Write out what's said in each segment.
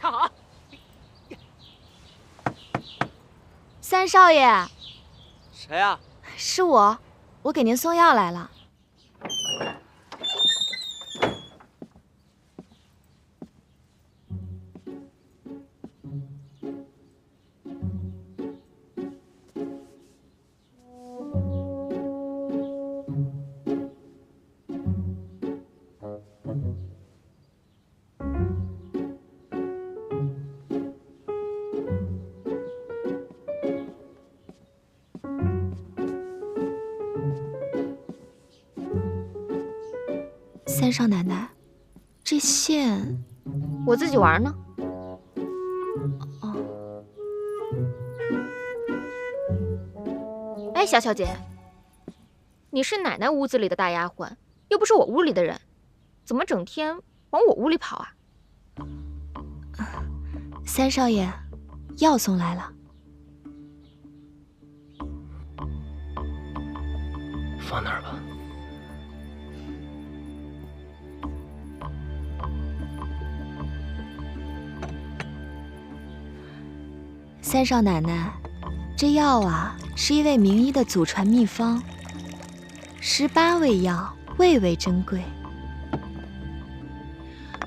看好。三少爷，谁呀？是我给您送药来了。三少奶奶，这线我自己玩呢。哦，哎，小小姐，你是奶奶屋子里的大丫鬟，又不是我屋里的人，怎么整天往我屋里跑啊？三少爷，药送来了。放那儿吧。三少奶奶，这药啊是一位名医的祖传秘方，18味药，味为珍贵。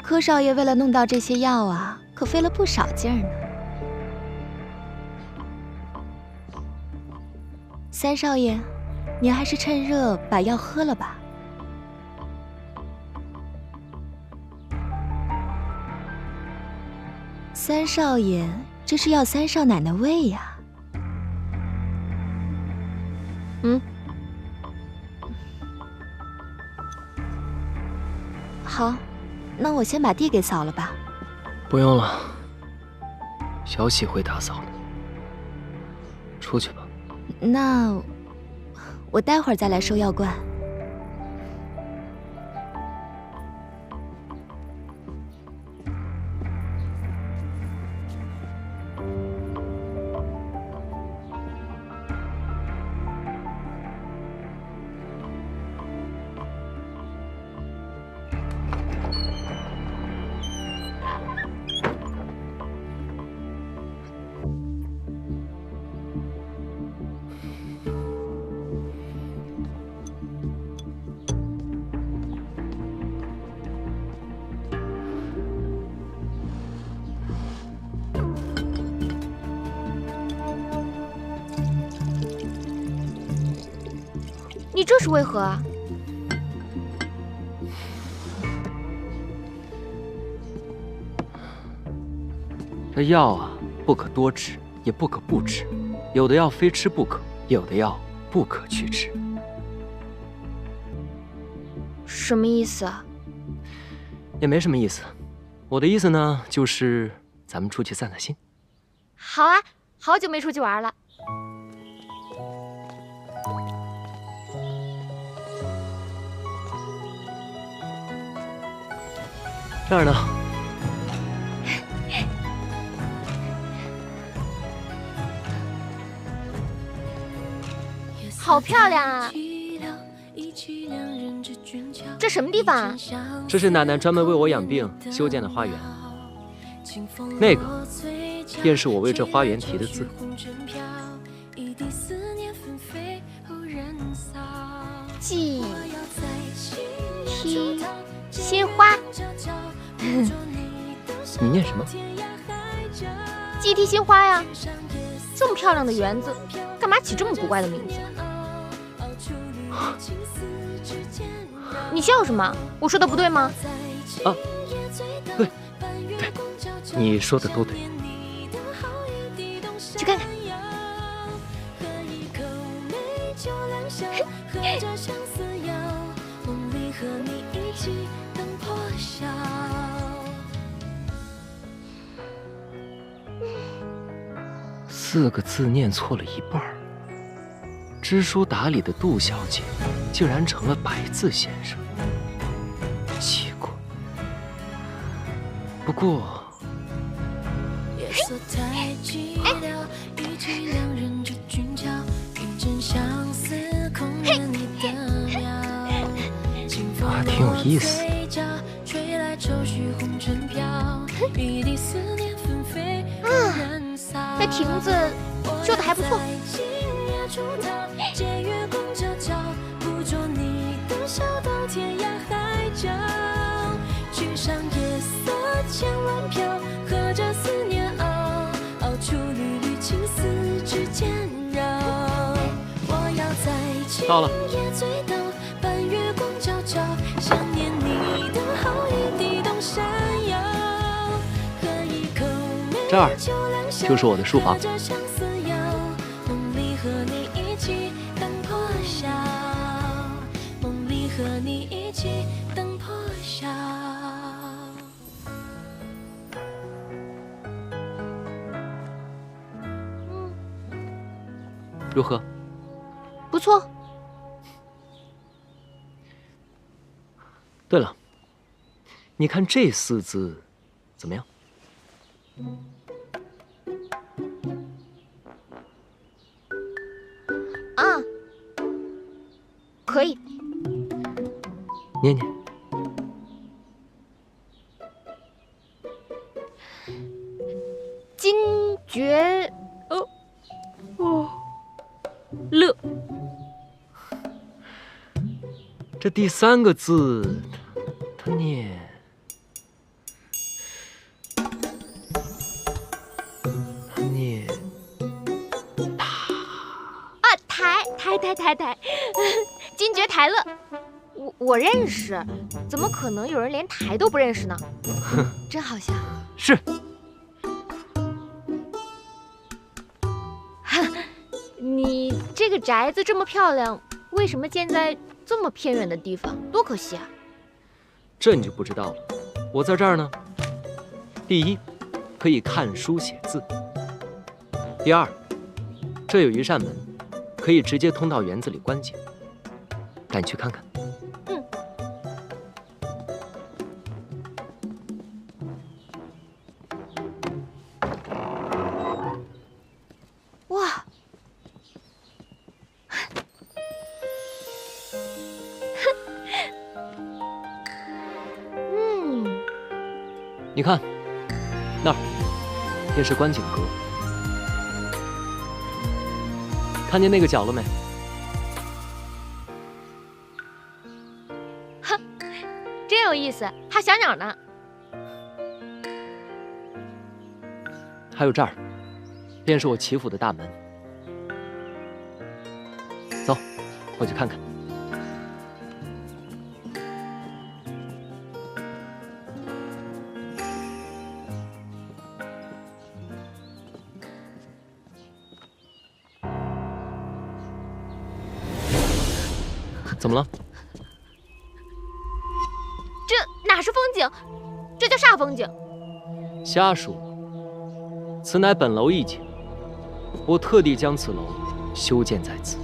柯少爷为了弄到这些药啊，可费了不少劲儿呢。三少爷，您还是趁热把药喝了吧。三少爷，这是要三少奶奶喂呀。好，那我先把地给扫了吧。不用了，小喜会打扫的。出去吧。那我待会儿再来收药罐。你这是为何啊？这药啊，不可多吃，也不可不吃，有的药非吃不可，有的药不可去吃。什么意思啊？也没什么意思，我的意思呢，就是咱们出去散散心。好啊，好久没出去玩了。这儿呢。好漂亮啊！这什么地方啊？这是奶奶专门为我养病修建的花园，那个便是我为这花园题的字。祭梯鲜花。你念什么？祭梯鲜花呀！这么漂亮的园子，干嘛起这么古怪的名字？你笑什么？我说的不对吗？啊，对，你说的都对。去看看。4个字念错了一半儿，知书达理的杜小姐竟然成了百字先生，奇怪。不过，挺有意思。那亭子修的还不错。到了。这儿就是我的书房。如何？不错。对了，你看这4字怎么样？啊，可以。念念。惊觉乐。这第3个字，它念台，惊觉台乐，我认识，怎么可能有人连台都不认识呢？真好笑。是。你这个宅子这么漂亮，为什么建在这么偏远的地方？多可惜啊！这你就不知道了。我在这儿呢，第一，可以看书写字；第二，这有一扇门，可以直接通到园子里观景。带你去看看。嗯。哇！你看，那儿便是观景阁。看见那个角了没？哼，真有意思，还小鸟呢。还有这儿，便是我齐府的大门。走，过去看看。怎么了？这哪是风景，这叫煞风景。瞎说，此乃本楼一景，我特地将此楼修建在此。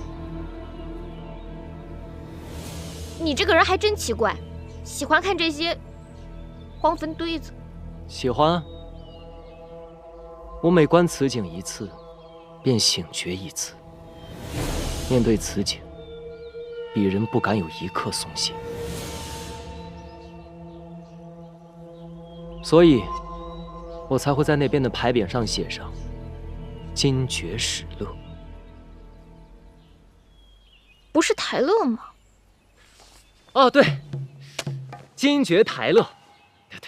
你这个人还真奇怪，喜欢看这些荒坟堆子。喜欢啊。我每观此景一次，便醒觉一次。面对此景，鄙人不敢有一刻松懈，所以，我才会在那边的牌匾上写上“惊觉始乐”。不是台乐吗？哦，对，惊觉台乐。对。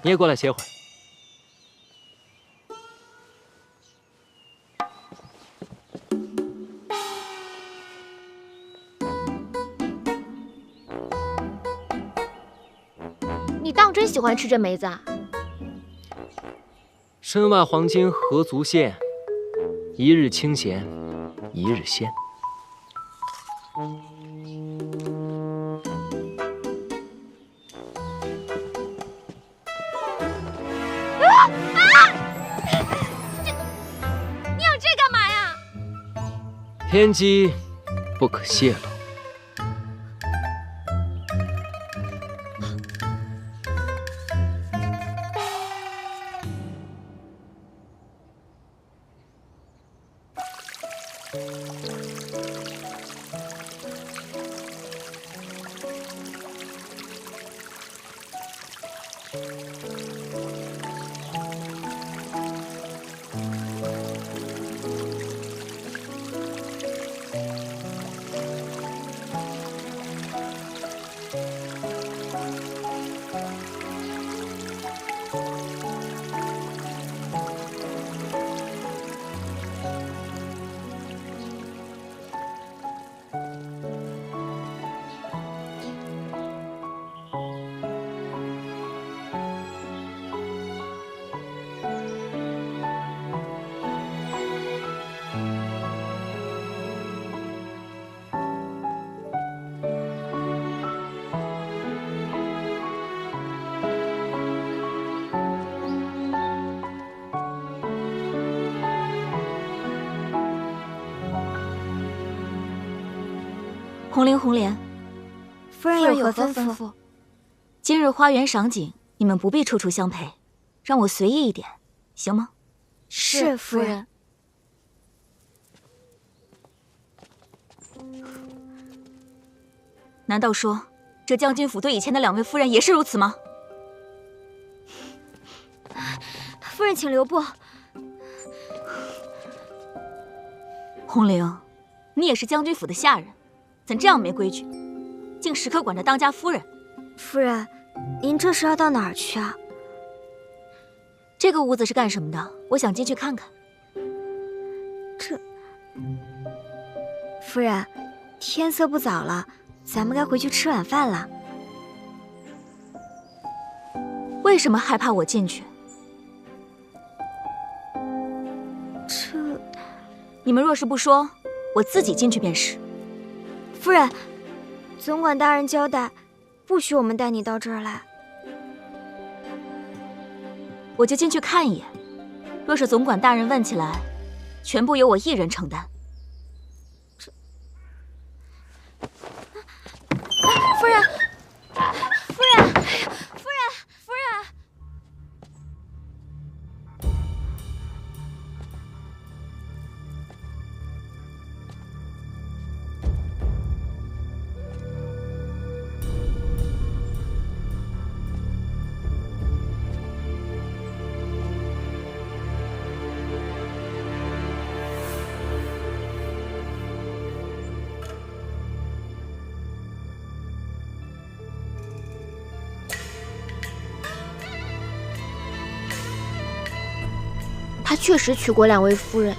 你也过来歇会儿。你当真喜欢吃这梅子啊？身外黄金何足羡，一日清闲一日鲜。你有这干嘛呀？天机不可泄露。红莲，红莲，夫人有何吩咐？今日花园赏景，你们不必处处相陪，让我随意一点，行吗？是夫人。难道说这将军府对以前的2位夫人也是如此吗？夫人，请留步。红菱，你也是将军府的下人，怎这样没规矩，竟时刻管着当家夫人？夫人，您这是要到哪儿去啊？这个屋子是干什么的？我想进去看看。夫人，天色不早了，咱们该回去吃晚饭了。为什么害怕我进去？你们若是不说，我自己进去便是。夫人，总管大人交代，不许我们带你到这儿来。我就进去看一眼，若是总管大人问起来，全部由我一人承担。夫人，夫人，夫人，夫人。他确实娶过2位夫人，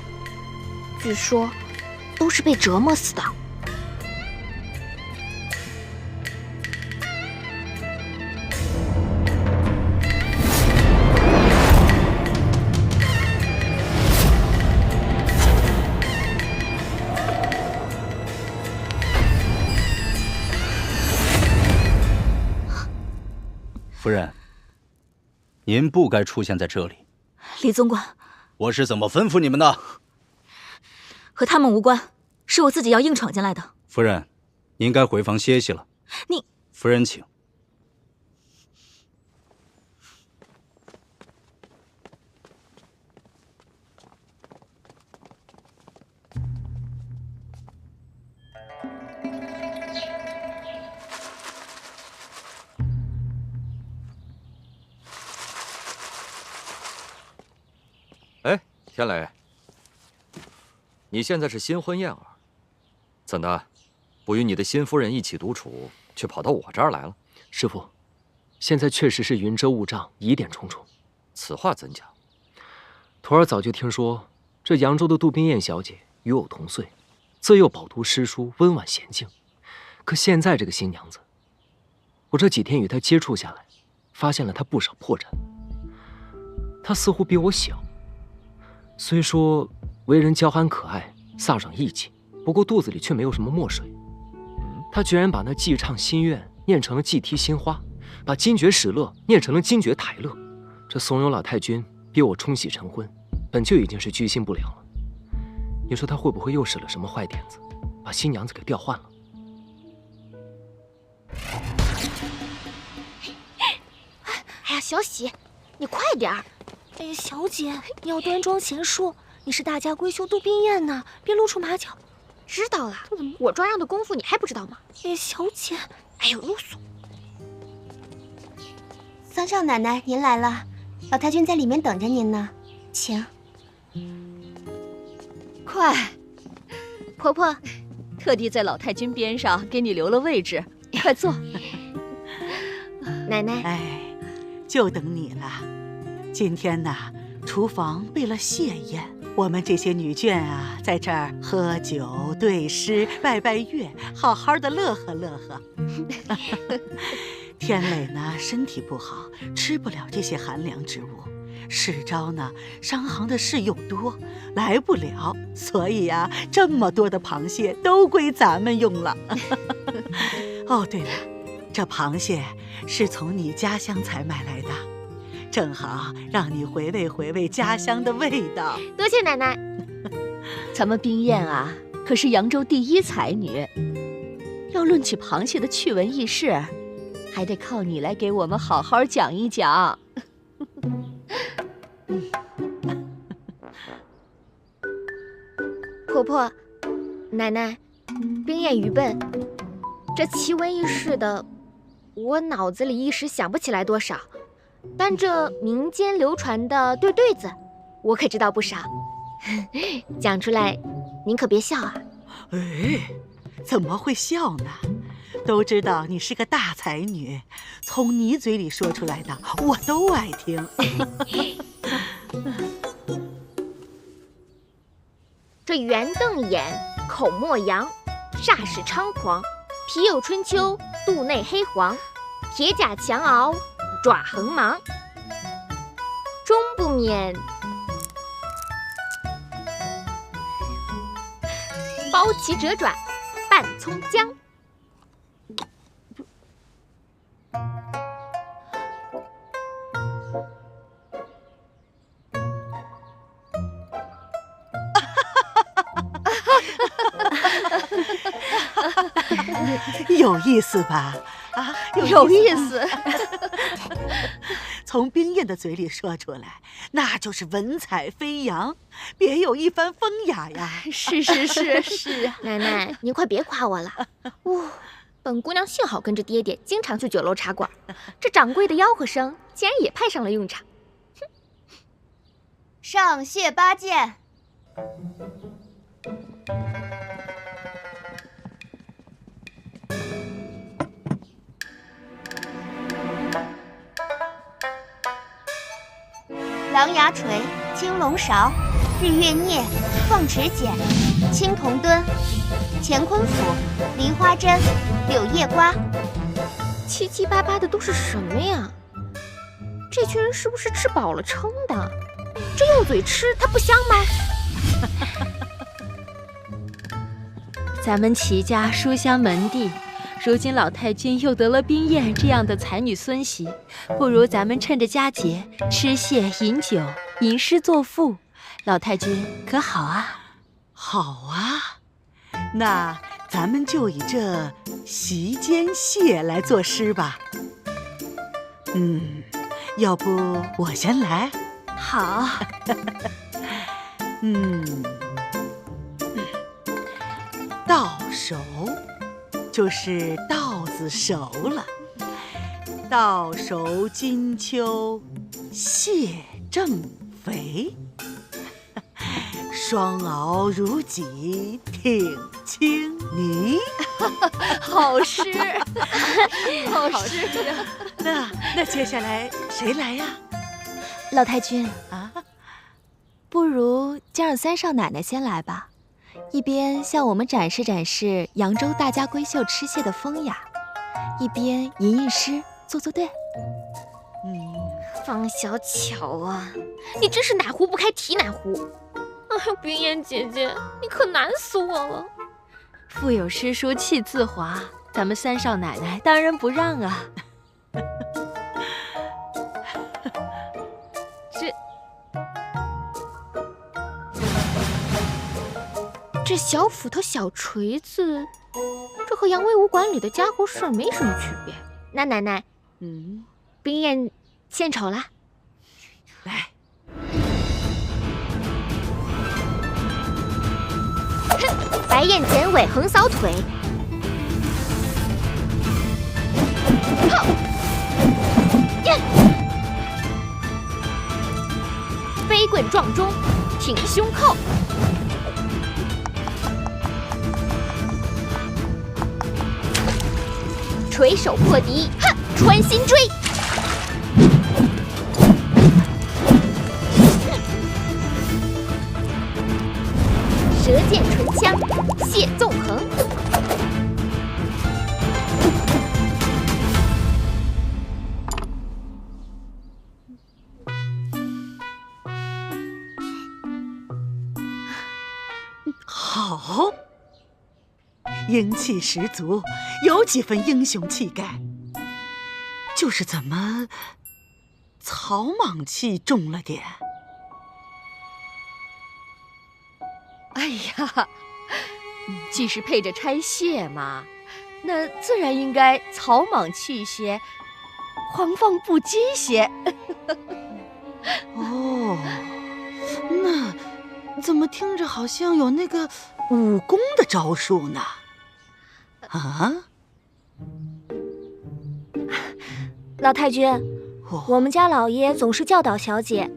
据说都是被折磨死的。夫人，您不该出现在这里。李总管，我是怎么吩咐你们的？和他们无关，是我自己要硬闯进来的。夫人，您该回房歇息了。你，夫人请。哎，天雷，你现在是新婚燕尔，怎的，不与你的新夫人一起独处，却跑到我这儿来了？师父，现在确实是云遮雾障，疑点重重。此话怎讲？徒儿早就听说，这扬州的杜冰燕小姐与我同岁，自幼饱读诗书，温婉娴静。可现在这个新娘子，我这几天与她接触下来，发现了她不少破绽。她似乎比我小。虽说为人娇憨可爱，飒爽义气，不过肚子里却没有什么墨水。他居然把那寄唱心愿念成了寄啼心花，把金爵史乐念成了金爵台乐。这怂恿老太君逼我冲喜成婚，本就已经是居心不良了。你说他会不会又使了什么坏点子，把新娘子给调换了？哎呀，小喜，你快点儿！哎，小姐，你要端庄贤淑，你是大家闺秀杜冰燕呢，别露出马脚。知道了，我装样的功夫你还不知道吗？哎，小姐，哎呦，啰嗦！桑少奶奶，您来了，老太君在里面等着您呢，请。快，婆婆，特地在老太君边上给你留了位置，快坐。奶奶，哎，就等你了。今天呐，厨房备了谢宴，我们这些女眷啊，在这儿喝酒、对诗、拜拜月，好好的乐呵乐呵。天磊呢，身体不好，吃不了这些寒凉之物。世昭呢，商行的事又多，来不了，所以呀，这么多的螃蟹都归咱们用了。哦，对了，这螃蟹是从你家乡才买来的。正好让你回味回味家乡的味道。多谢奶奶。咱们冰燕啊，可是扬州第1才女。要论起螃蟹的趣闻轶事，还得靠你来给我们好好讲一讲。婆婆、奶奶，冰燕愚笨，这奇闻异事的，我脑子里一时想不起来多少，但这民间流传的对子，我可知道不少。讲出来，您可别笑啊！哎，怎么会笑呢？都知道你是个大才女，从你嘴里说出来的，我都爱听。这圆瞪眼，口莫扬，煞是猖狂，皮有春秋，肚内黑黄，铁甲强熬，爪横芒，终不免包其折爪，拌葱姜。有意思吧？啊，有意思。从冰燕的嘴里说出来，那就是文采飞扬，别有一番风雅呀。是啊。奶奶，您快别夸我了。本姑娘幸好跟着爹爹经常去酒楼茶馆，这掌柜的吆喝声竟然也派上了用场。上谢八件。狼牙锤、青龙勺、日月镊、凤池剪、青铜墩、乾坤斧、梨花针、柳叶瓜，七七八八的都是什么呀？这群人是不是吃饱了撑的？这用嘴吃，它不香吗？咱们齐家书香门第，如今老太君又得了冰燕这样的才女孙媳，不如咱们趁着佳节吃蟹饮酒，吟诗作赋，老太君可好啊？好啊，那咱们就以这席间蟹来作诗吧。要不我先来？好。到手就是稻子熟了，稻熟金秋，蟹正肥，双熬如鲫挺清泥。好诗，好诗。那接下来谁来呀？老太君啊，不如就让三少奶奶先来吧，一边向我们展示展示扬州大家闺秀吃蟹的风雅，一边吟吟诗，做对。方小巧啊，你真是哪壶不开提哪壶。哎呦，冰燕姐姐，你可难死我了。腹有诗书气自华，咱们三少奶奶当然不让啊。这小斧头小锤子，这和杨威武馆里的家伙事儿没什么区别。那奶奶，冰燕献丑了。来，哼，白燕剪尾横扫腿，吼，飞棍撞钟，挺胸扣。垂手破敌，哼，穿心追。舌剑唇枪，蟹纵横。好，英气十足，有几分英雄气概。就是怎么草莽气重了点。哎呀，既是配着拆蟹嘛，那自然应该草莽气些，狂放不羁些。哦，那怎么听着好像有那个武功的招数呢？啊？老太君，哦，我们家老爷总是教导小姐，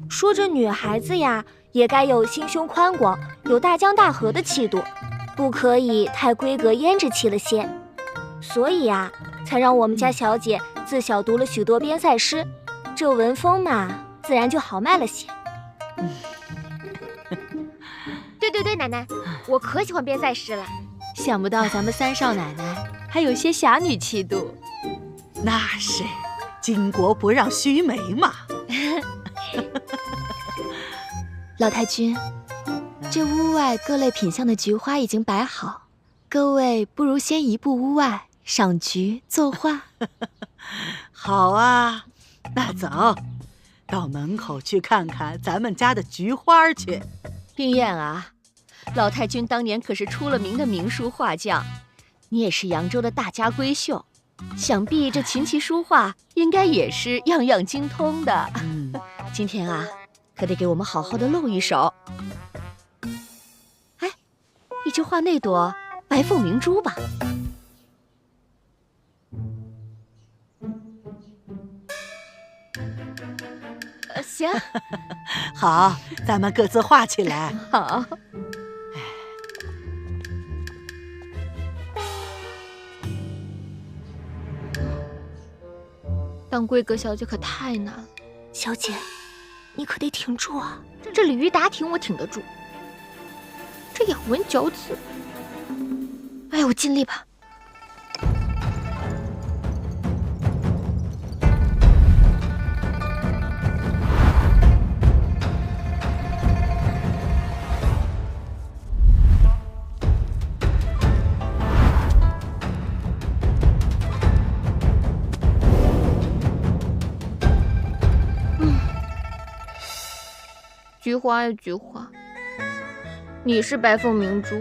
说这女孩子呀，也该有心胸宽广，有大江大河的气度，不可以太闺阁胭脂气了些。所以呀，才让我们家小姐自小读了许多边塞诗，这文风嘛，自然就豪迈了些。对，奶奶，我可喜欢边塞诗了。想不到咱们三少奶奶还有些侠女气度。那是巾帼不让须眉嘛。老太君，这屋外各类品相的菊花已经摆好，各位不如先移步屋外赏菊作画。好啊，那走，到门口去看看咱们家的菊花去。冰燕啊，老太君当年可是出了名的名书画匠，你也是扬州的大家闺秀，想必这琴棋书画应该也是样样精通的。今天啊，可得给我们好好的露一手。哎，你就画那朵白凤明珠吧。行，好，咱们各自画起来。好。当闺阁小姐可太难了，小姐，你可得挺住啊！这鲤鱼打挺我挺得住，这咬文嚼字，哎，我尽力吧。菊花呀菊花，你是白凤明珠，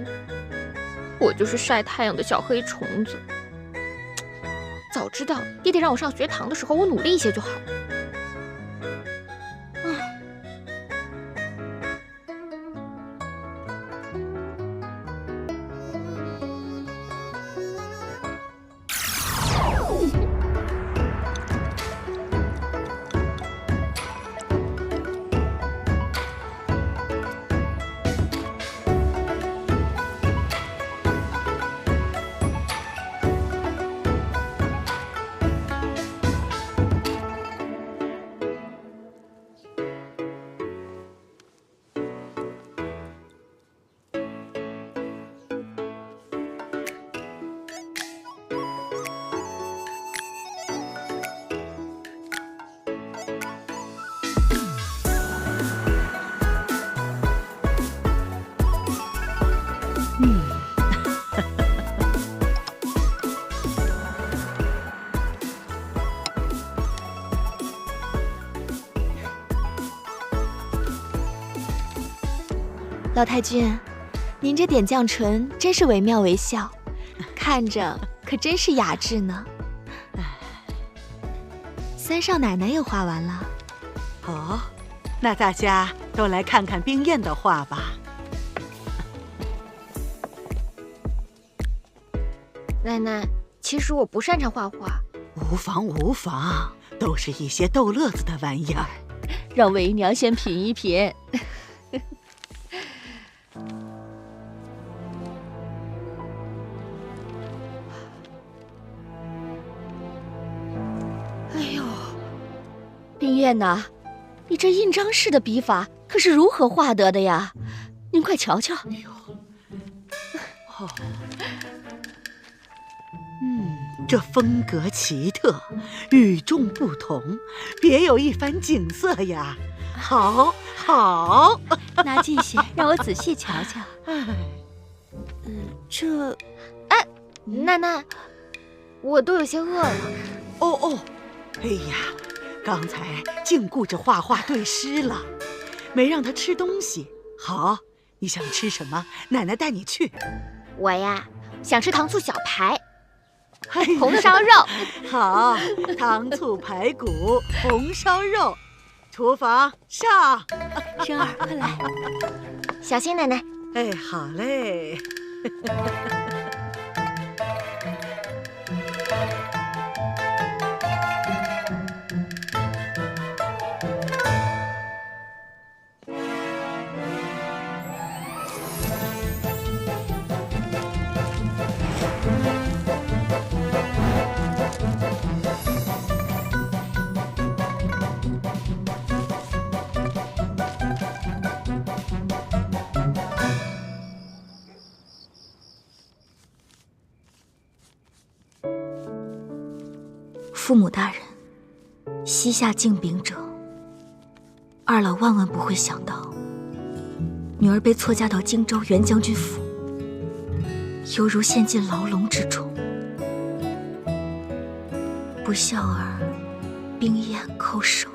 我就是晒太阳的小黑虫子。早知道爹爹让我上学堂的时候，我努力一些就好了。老太君，您这点绛唇真是惟妙惟肖，看着可真是雅致呢。三少奶奶也画完了。哦，那大家都来看看冰燕的画吧。奶奶，其实我不擅长画画。无妨无妨，都是一些逗乐子的玩意儿。让为娘先品一品。哎呦，冰燕呐，你这印章式的笔法可是如何画得的呀？您快瞧瞧。哎呦，哦，这风格奇特，与众不同，别有一番景色呀！好，好，拿近些，让我仔细瞧瞧。哎，奶奶，我都有些饿了。哦，哎呀，刚才净顾着画画对诗了，没让他吃东西。好，你想吃什么？奶奶带你去。我呀，想吃糖醋小排。红烧肉。好，糖醋排骨、红烧肉，厨房上。生儿，快来。小心奶奶。哎，好嘞。父母大人，膝下敬禀者，二老万万不会想到，女儿被错嫁到荆州袁将军府，犹如陷进牢笼之中。不孝儿，冰焰叩首。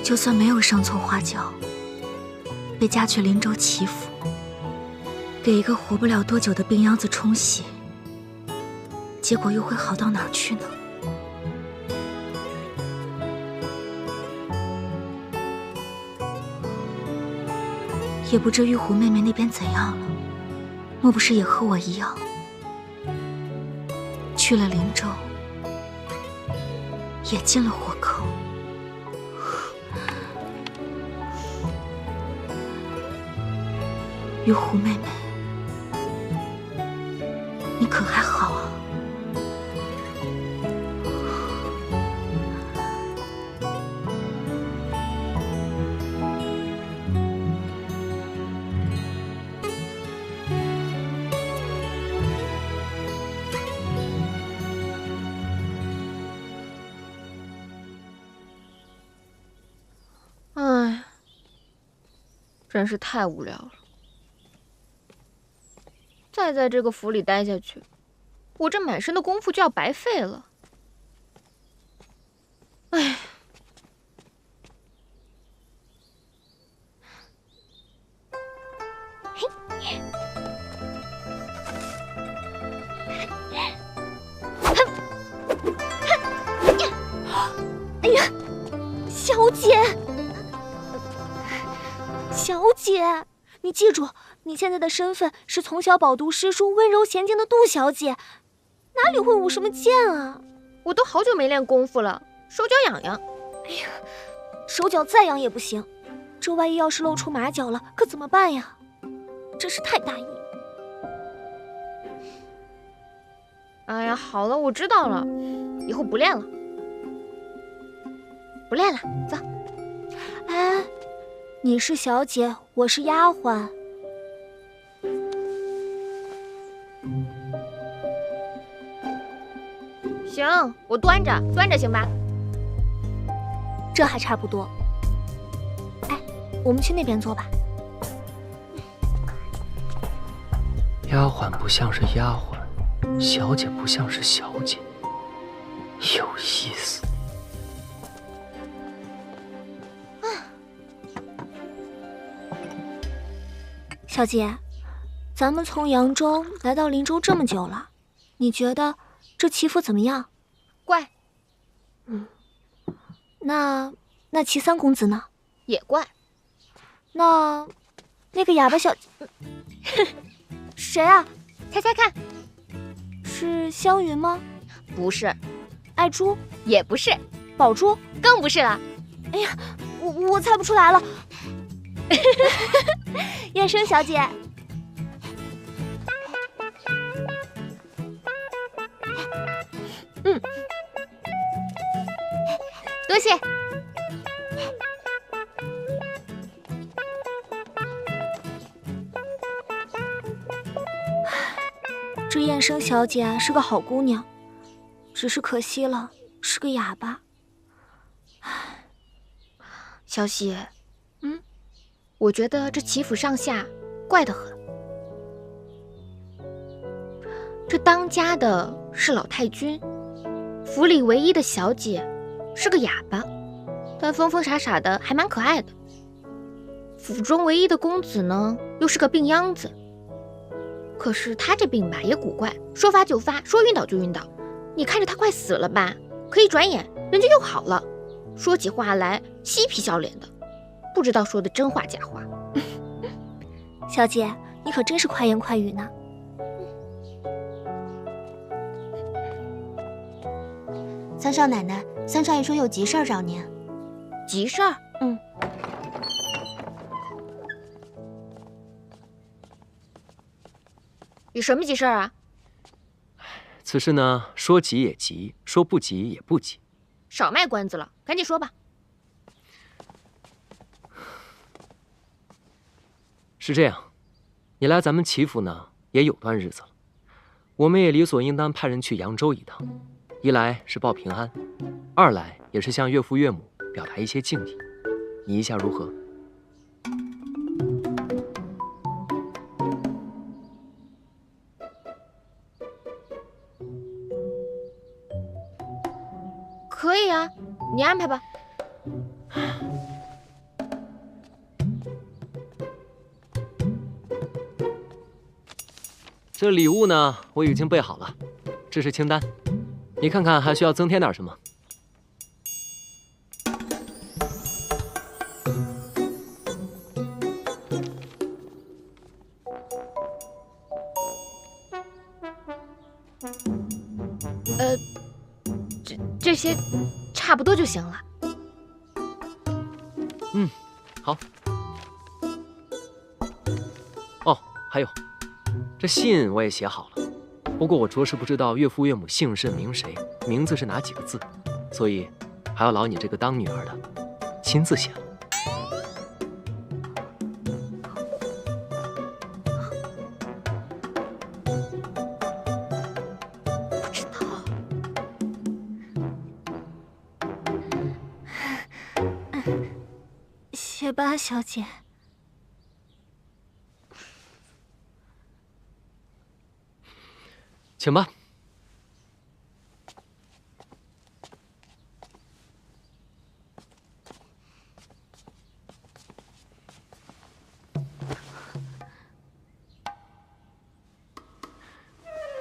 就算没有上错花轿，被嫁去林州齐府，给一个活不了多久的病秧子冲洗，结果又会好到哪儿去呢？也不知玉狐妹妹那边怎样了，莫不是也和我一样，去了林州，也进了火坑？玉狐妹妹，你可还好啊？唉，真是太无聊了。再在这个府里待下去，我这满身的功夫就要白费了。唉，哎呀，小姐，小姐，你记住，你现在的身份是从小饱读诗书、温柔娴静的杜小姐，哪里会舞什么剑啊？我都好久没练功夫了，手脚痒痒。哎呀，手脚再痒也不行，这万一要是露出马脚了，可怎么办呀？真是太大意。哎呀，好了，我知道了，以后不练了，不练了，走。哎，你是小姐，我是丫鬟。行，我端着行吧？这还差不多。哎，我们去那边坐吧。丫鬟不像是丫鬟，小姐不像是小姐，有意思。小姐，咱们从扬州来到林州这么久了，你觉得这齐府怎么样？怪。那齐三公子呢？也怪。那个哑巴小谁啊？猜猜看。是湘云吗？不是。爱珠？也不是。宝珠？更不是了。哎呀，我猜不出来了。燕生小姐，多谢。这燕生小姐啊是个好姑娘，只是可惜了，是个哑巴。小喜，我觉得这齐府上下怪得很。这当家的是老太君，府里唯一的小姐是个哑巴，但疯疯傻傻的，还蛮可爱的。府中唯一的公子呢，又是个病秧子。可是他这病吧也古怪，说发就发，说晕倒就晕倒。你看着他快死了吧，可一转眼人就又好了，说起话来嬉皮笑脸的，不知道说的真话假话。小姐，你可真是快言快语呢。三少奶奶，三少爷说有急事儿找您。急事儿？有什么急事儿啊？此事呢，说急也急，说不急也不急。少卖关子了，赶紧说吧。是这样，你来咱们齐府呢，也有段日子了，我们也理所应当派人去扬州一趟，一来是报平安，二来也是向岳父岳母表达一些敬意。你意下如何？可以啊，你安排吧。这礼物呢，我已经备好了，这是清单，你看看还需要增添点什么？这些差不多就行了。好。哦，还有，这信我也写好了，不过我着实不知道岳父岳母姓甚名谁，名字是哪几个字，所以还要劳你这个当女儿的亲自写了。不知道。写吧，小姐。请吧。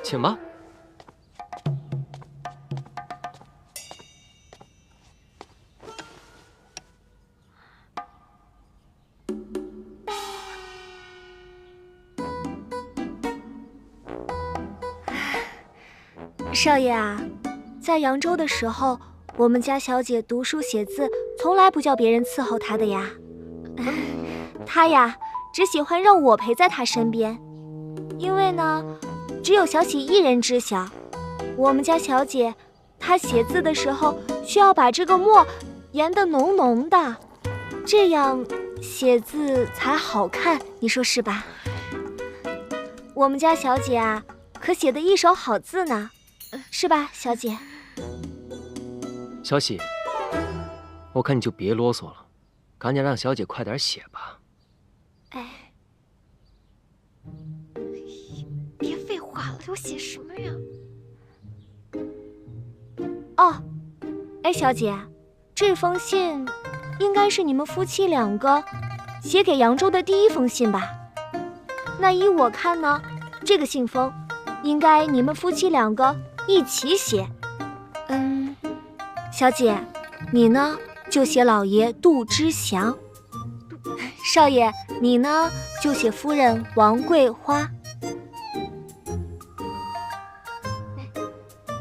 请吧。少爷啊，在扬州的时候，我们家小姐读书写字，从来不叫别人伺候她的呀。她呀，只喜欢让我陪在她身边，因为呢，只有小喜一人知晓。我们家小姐，她写字的时候需要把这个墨研得浓浓的，这样写字才好看，你说是吧？我们家小姐啊，可写得一手好字呢。是吧，小姐？小喜，我看你就别啰嗦了，赶紧让小姐快点写吧。哎，别废话了，给我写什么呀？哦，哎，小姐，这封信应该是你们夫妻两个写给扬州的第一封信吧？那依我看呢，这个信封应该你们夫妻两个一起写。小姐，你呢就写老爷杜之祥，少爷你呢就写夫人王桂花。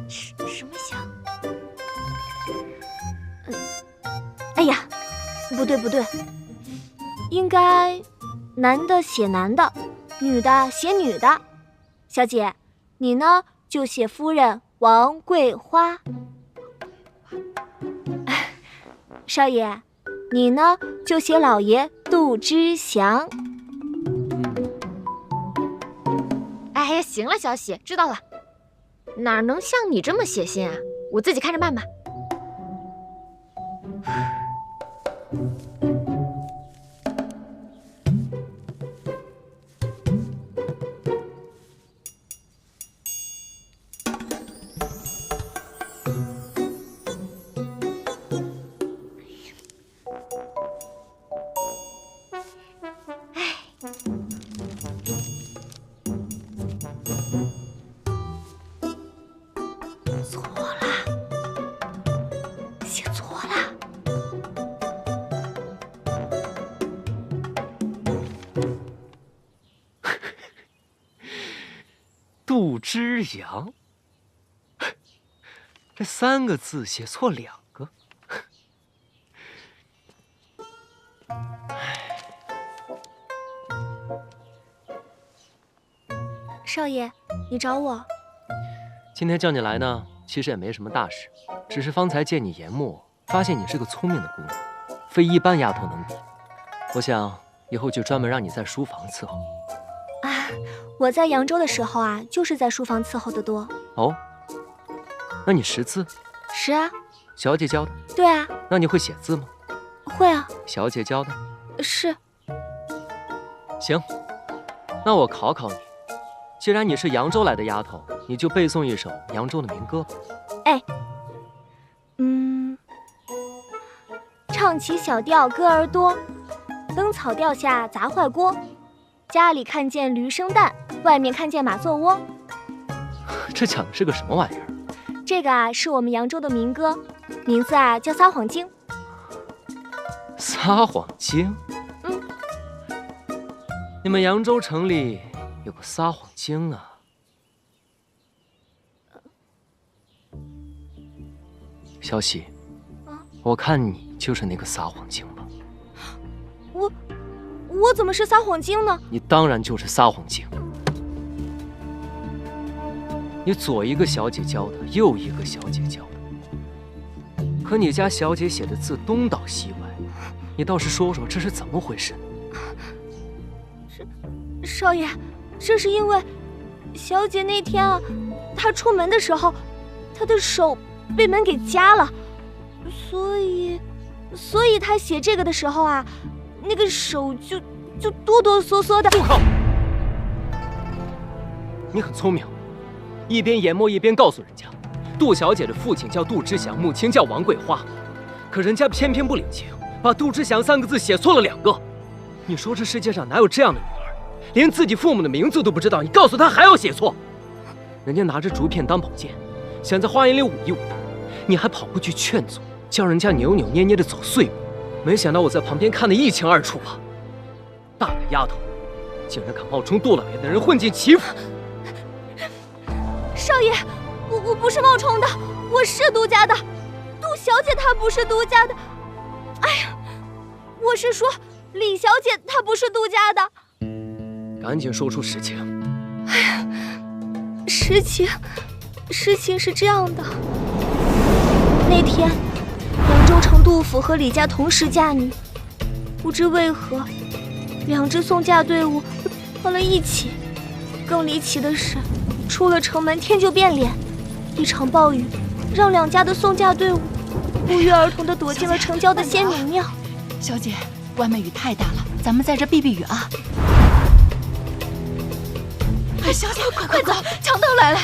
什么祥？哎呀，不对，应该男的写男的，女的写女的。小姐，你呢就写夫人王桂花。少爷，你呢就写老爷杜之祥。哎呀，行了，小喜，知道了。哪能像你这么写信啊？我自己看着办吧。之阳，这3个字写错2个。少爷，你找我？今天叫你来呢，其实也没什么大事，只是方才见你研墨，发现你是个聪明的姑娘，非一般丫头能比。我想以后就专门让你在书房伺候。啊，我在扬州的时候啊，就是在书房伺候的多。哦，那你识字？识啊。小姐教的？对啊。那你会写字吗？会啊。小姐教的？是。行，那我考考你，既然你是扬州来的丫头，你就背诵一首扬州的民歌吧。哎，唱起小调歌儿多，灯草调下砸坏锅。家里看见驴生蛋，外面看见马做窝。这讲的是个什么玩意儿？这个啊，是我们扬州的民歌，名字啊叫《撒谎经》。撒谎经？你们扬州城里有个撒谎经啊？小喜，我看你就是那个撒谎精吧？我怎么是撒谎精呢？你当然就是撒谎精。你左一个小姐教的，右一个小姐教的，可你家小姐写的字东倒西歪，你倒是说说这是怎么回事？少爷，这是因为小姐那天啊，她出门的时候，她的手被门给夹了，所以她写这个的时候啊，那个手就哆哆嗦嗦的。住口！你很聪明，一边研墨一边告诉人家，杜小姐的父亲叫杜之祥，母亲叫王桂花，可人家偏偏不领情，把杜之祥3个字写错了2个。你说这世界上哪有这样的女儿，连自己父母的名字都不知道，你告诉她还要写错？人家拿着竹片当宝剑，想在花园里舞一舞，你还跑过去劝阻，叫人家扭扭捏捏的走碎步。没想到我在旁边看得一清二楚啊！大个丫头，竟然敢冒充杜老爷的人混进齐府！少爷，我不是冒充的，我是杜家的。杜小姐她不是杜家的。哎呀，我是说李小姐她不是杜家的。赶紧说出实情。哎呀，事情是这样的。那天，扬州城杜府和李家同时嫁女，不知为何，2支送嫁队伍放了一起。更离奇的是，出了城门天就变脸，一场暴雨让2家的送嫁队伍不约而同地躲进了城郊的仙女庙。小姐，外面雨太大了，咱们在这避避雨啊！哎，小姐，快走，强盗来了！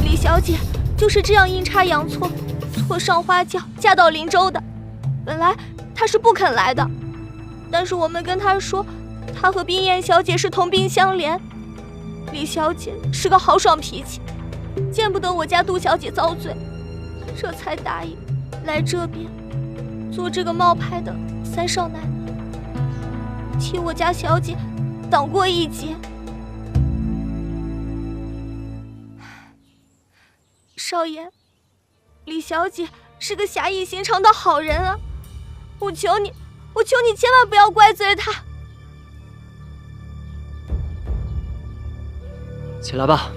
李小姐就是这样阴差阳错，错上花轿嫁到林州的。本来她是不肯来的，但是我们跟她说，她和冰燕小姐是同病相怜。李小姐是个豪爽脾气，见不得我家杜小姐遭罪，这才答应来这边做这个冒牌的3少奶奶，替我家小姐挡过一劫。少爷，李小姐是个侠义心肠的好人啊，我求你千万不要怪罪她。起来吧。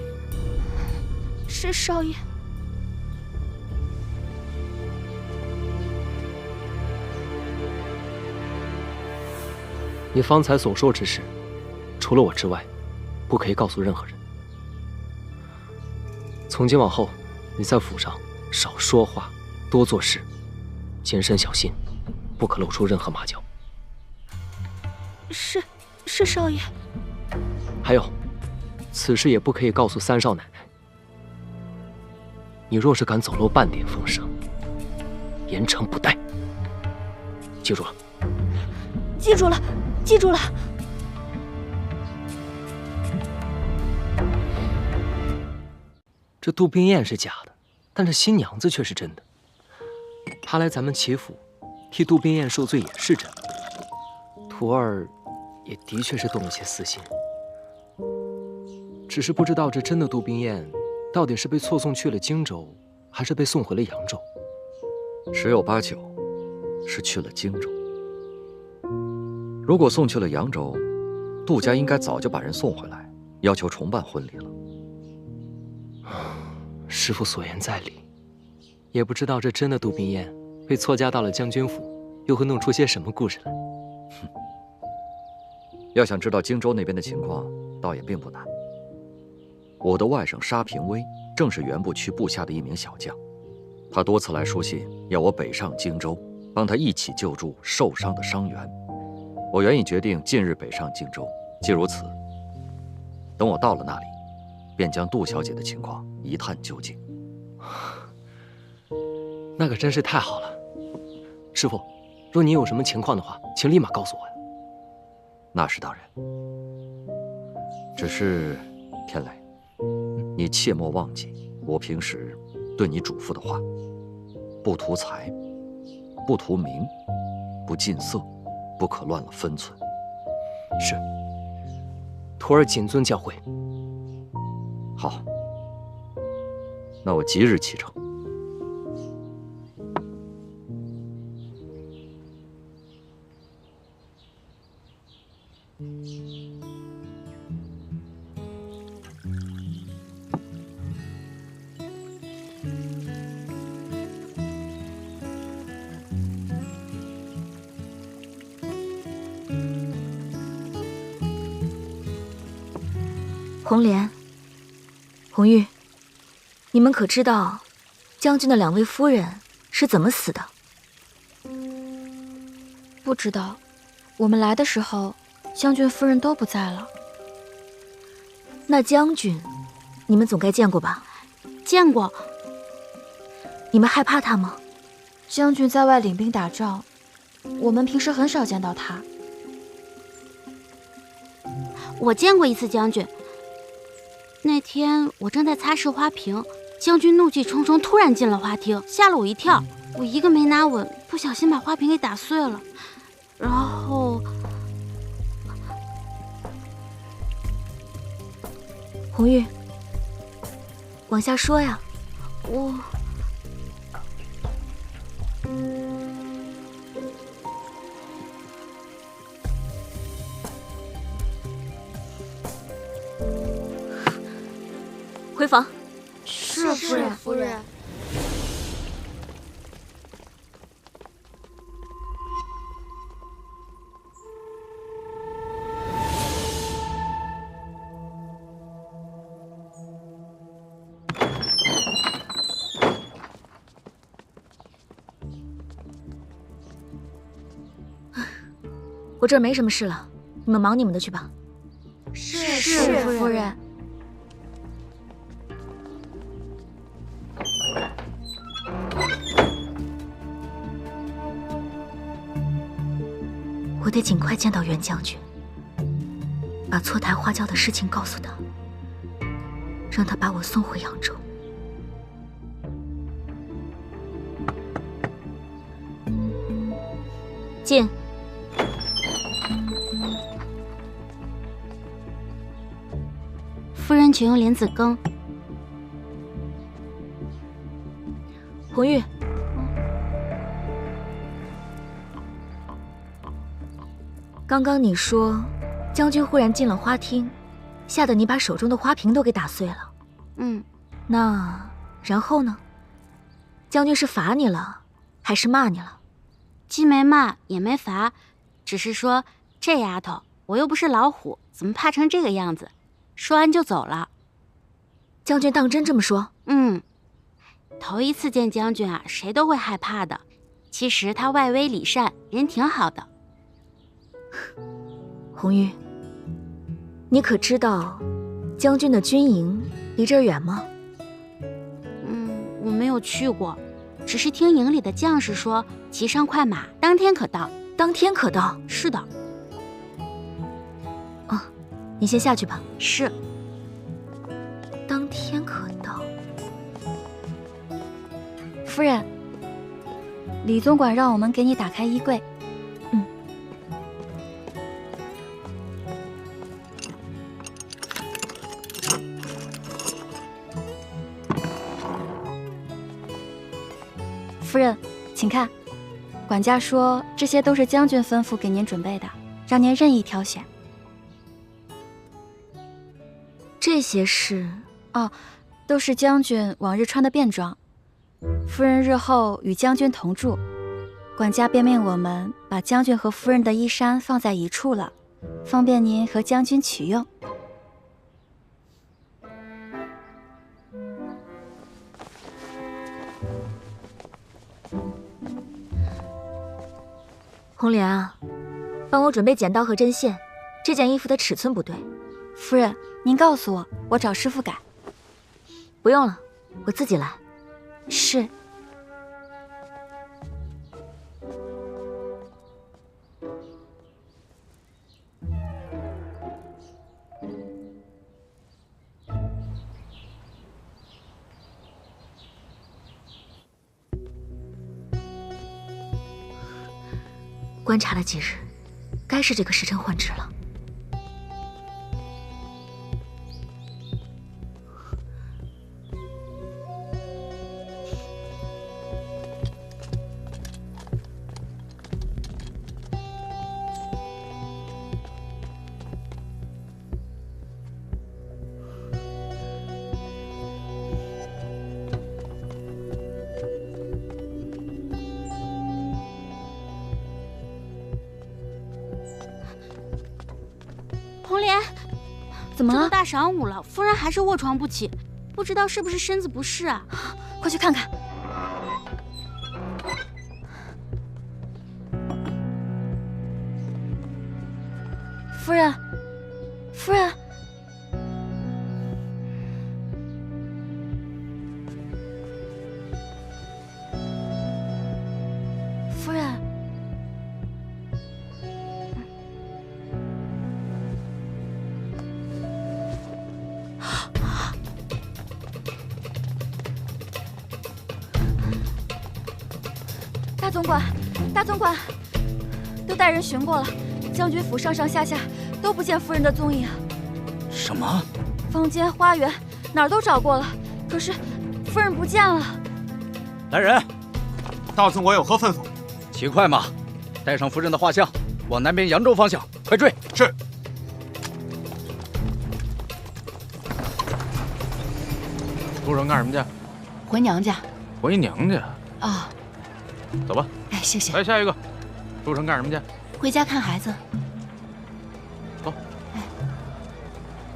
是少爷。你方才所说之事，除了我之外，不可以告诉任何人。从今往后，你在府上少说话，多做事，谨慎小心，不可露出任何马脚。是少爷。还有，此事也不可以告诉3少奶奶。你若是敢走漏半点风声，严惩不贷。记住了。记住了，记住了。这杜冰燕是假的，但这新娘子却是真的。她来咱们齐府替杜冰燕受罪也是真的。徒儿也的确是动了些私心。只是不知道这真的杜冰雁，到底是被错送去了荆州，还是被送回了扬州？十有八九是去了荆州。如果送去了扬州，杜家应该早就把人送回来，要求重办婚礼了。师父所言在理，也不知道这真的杜冰雁被错嫁到了将军府，又会弄出些什么故事来。要想知道荆州那边的情况，倒也并不难。我的外甥沙平威正是原部区部下的一名小将，他多次来书信，要我北上荆州，帮他一起救助受伤的伤员。我原已决定近日北上荆州，既如此，等我到了那里，便将杜小姐的情况一探究竟。那可真是太好了。师父，若你有什么情况的话，请立马告诉我呀。那是当然。只是天雷，你切莫忘记我平时对你嘱咐的话：不图财，不图名，不近色，不可乱了分寸。是，徒儿谨遵教诲。好，那我即日启程。红莲、红玉，你们可知道将军的2位夫人是怎么死的？不知道，我们来的时候，将军夫人都不在了。那将军，你们总该见过吧？见过。你们害怕他吗？将军在外领兵打仗，我们平时很少见到他。我见过一次将军。那天我正在擦拭花瓶，将军怒气冲冲突然进了花厅，吓了我一跳。我一个没拿稳，不小心把花瓶给打碎了。然后，红玉，往下说呀。回房。是夫人。我这儿没什么事了，你们忙你们的去吧。是夫人。我得尽快见到袁将军，把错抬花轿的事情告诉他，让他把我送回扬州。进。夫人，请用莲子羹。红玉，刚刚你说将军忽然进了花厅，吓得你把手中的花瓶都给打碎了。那然后呢？将军是罚你了，还是骂你了？既没骂也没罚，只是说这丫头，我又不是老虎，怎么怕成这个样子？说完就走了。将军当真这么说？头一次见将军啊，谁都会害怕的。其实他外威里善，人挺好的。红玉，你可知道将军的军营离这儿远吗？我没有去过，只是听营里的将士说，骑上快马，当天可到。当天可到？是的。你先下去吧。是。当天可到。夫人，李总管让我们给你打开衣柜。夫人，请看，管家说这些都是将军吩咐给您准备的，让您任意挑选。这些是？哦，都是将军往日穿的便装。夫人日后与将军同住，管家便命我们把将军和夫人的衣衫放在一处了，方便您和将军取用。红莲啊，帮我准备剪刀和针线，这件衣服的尺寸不对。夫人，您告诉我，我找师傅改。不用了，我自己来。是。观察了几日，该是这个时辰换职了。红莲，怎么了？这都大晌午了，夫人还是卧床不起，不知道是不是身子不适啊？快去看看。夫人，夫人，夫人。大总管，大总管，都带人巡过了，将军府上上下下都不见夫人的踪影。什么？房间、花园哪儿都找过了，可是夫人不见了。来人！大总管有何吩咐？骑快马，带上夫人的画像，往南边扬州方向，快追！是。出城干什么去？回娘家。回娘家。啊。走吧。哎，谢谢。来下一个，出城干什么去？回家看孩子。走。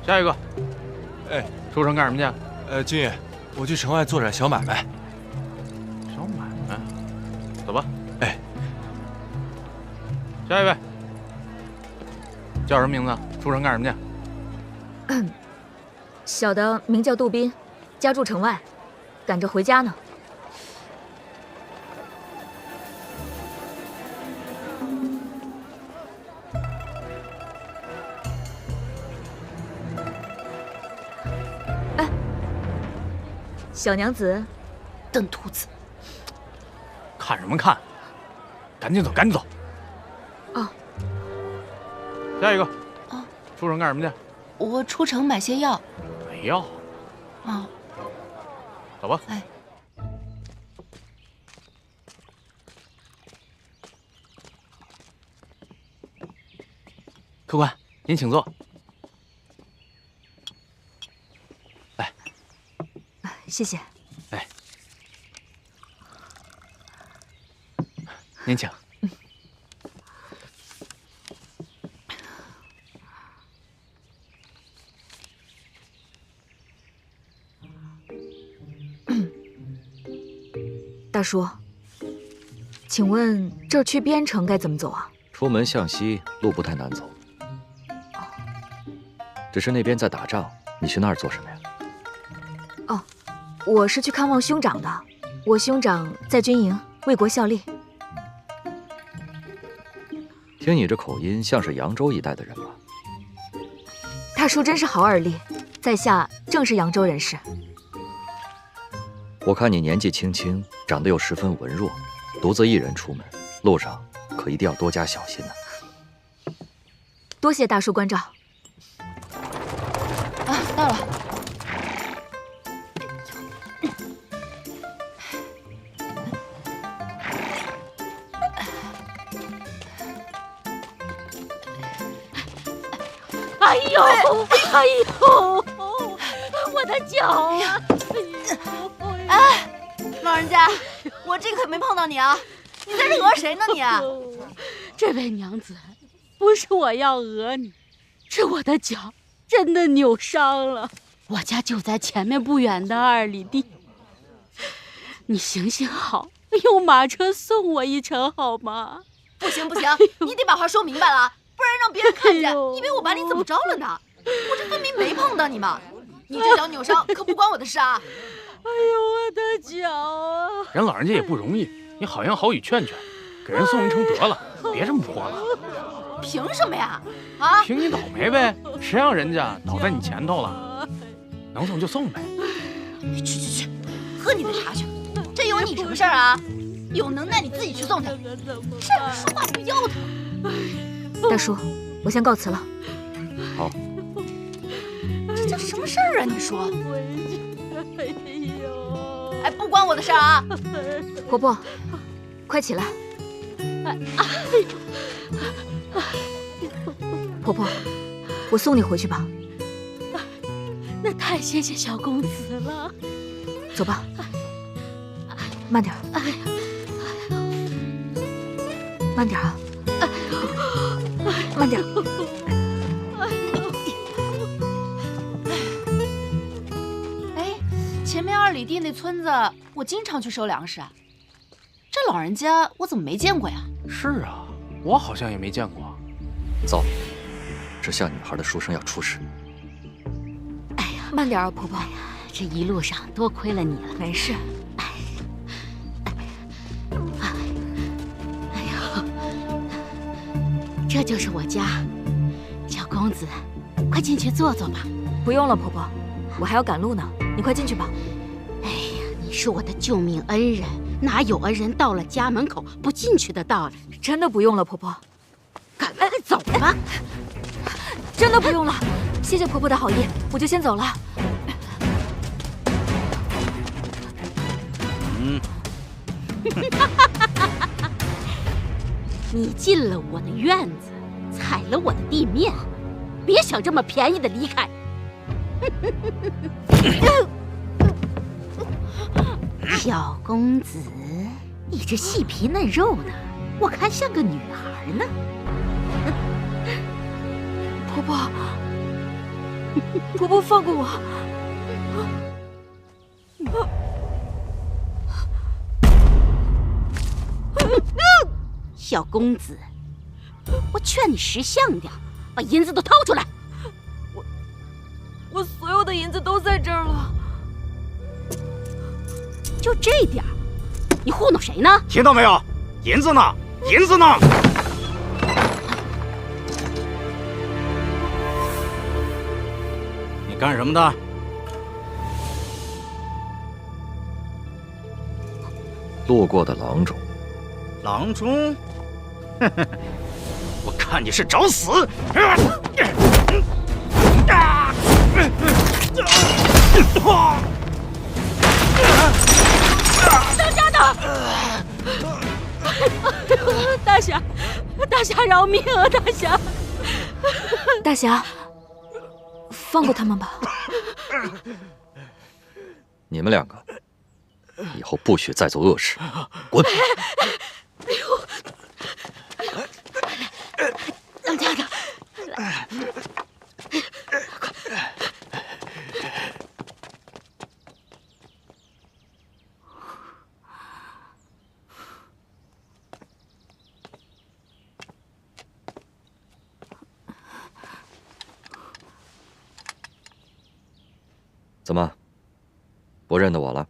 下一个。哎，出城干什么去？军爷，我去城外做点小买卖。小买卖。走吧。哎。下一位。叫什么名字？出城干什么去？小的名叫杜宾，家住城外，赶着回家呢。小娘子，笨兔子，看什么看？赶紧走，赶紧走！哦，下一个。哦，出城干什么去？我出城买些药。买药？啊。走吧。哎。客官，您请坐。谢谢。哎，您请。大叔，请问这儿去边城该怎么走啊？出门向西，路不太难走。只是那边在打仗，你去那儿做什么呀？哦。我是去看望兄长的，我兄长在军营为国效力。听你这口音，像是扬州一带的人吧？大叔真是好耳力，在下正是扬州人士。我看你年纪轻轻，长得又十分文弱，独自一人出门，路上可一定要多加小心呢。多谢大叔关照。啊，到了。哎呦，哎呦，我的脚啊！哎，老人家，我这可没碰到你啊！你在这讹谁呢你？这位娘子，不是我要讹你，是我的脚真的扭伤了。我家就在前面不远的2里地，你行行好，用马车送我一程好吗？不行不行，你得把话说明白了，不然让别人看见，以为我把你怎么着了呢？我这分明没碰到你嘛！你这脚扭伤可不关我的事啊！哎呦，我的脚啊！人老人家也不容易，你好言好语劝劝，给人送一程得了，别这么泼了。凭什么呀？啊？凭你倒霉呗，谁让人家倒在你前头了？能送就送呗。去，喝你的茶去，这有你什么事儿啊？有能耐你自己去送他，站着说话不腰疼。大叔，我先告辞了。好。这叫什么事儿啊？你说？哎，不关我的事儿啊！婆婆，快起来。婆婆，我送你回去吧。那太谢谢小公子了。走吧，慢点。慢点啊！慢点。哎，前面2里地那村子，我经常去收粮食。这老人家我怎么没见过呀？是啊，我好像也没见过。糟，这像女孩的书生要出事。哎呀，慢点啊，婆婆。这一路上多亏了你了。没事。这就是我家，小公子，快进去坐坐吧。不用了，婆婆，我还要赶路呢。你快进去吧。哎呀，你是我的救命恩人，哪有恩人到了家门口不进去的道理？真的不用了，婆婆。赶快走吧。真的不用了，谢谢婆婆的好意，我就先走了。你进了我的院子，踩了我的地面，别想这么便宜的离开。小公子，你这细皮嫩肉的，我看像个女孩呢。婆婆，婆婆放过我。小公子，我劝你识相点，把银子都掏出来。我所有的银子都在这儿了。就这点儿，你糊弄谁呢？听到没有？银子呢？银子呢？你干什么的？路过的郎中。郎中？我看你是找死！当家的，大侠，大侠饶命啊！大侠，大侠，放过他们吧。你们2个以后不许再做恶事，滚！哎呦，当家的，怎么，不认得我了？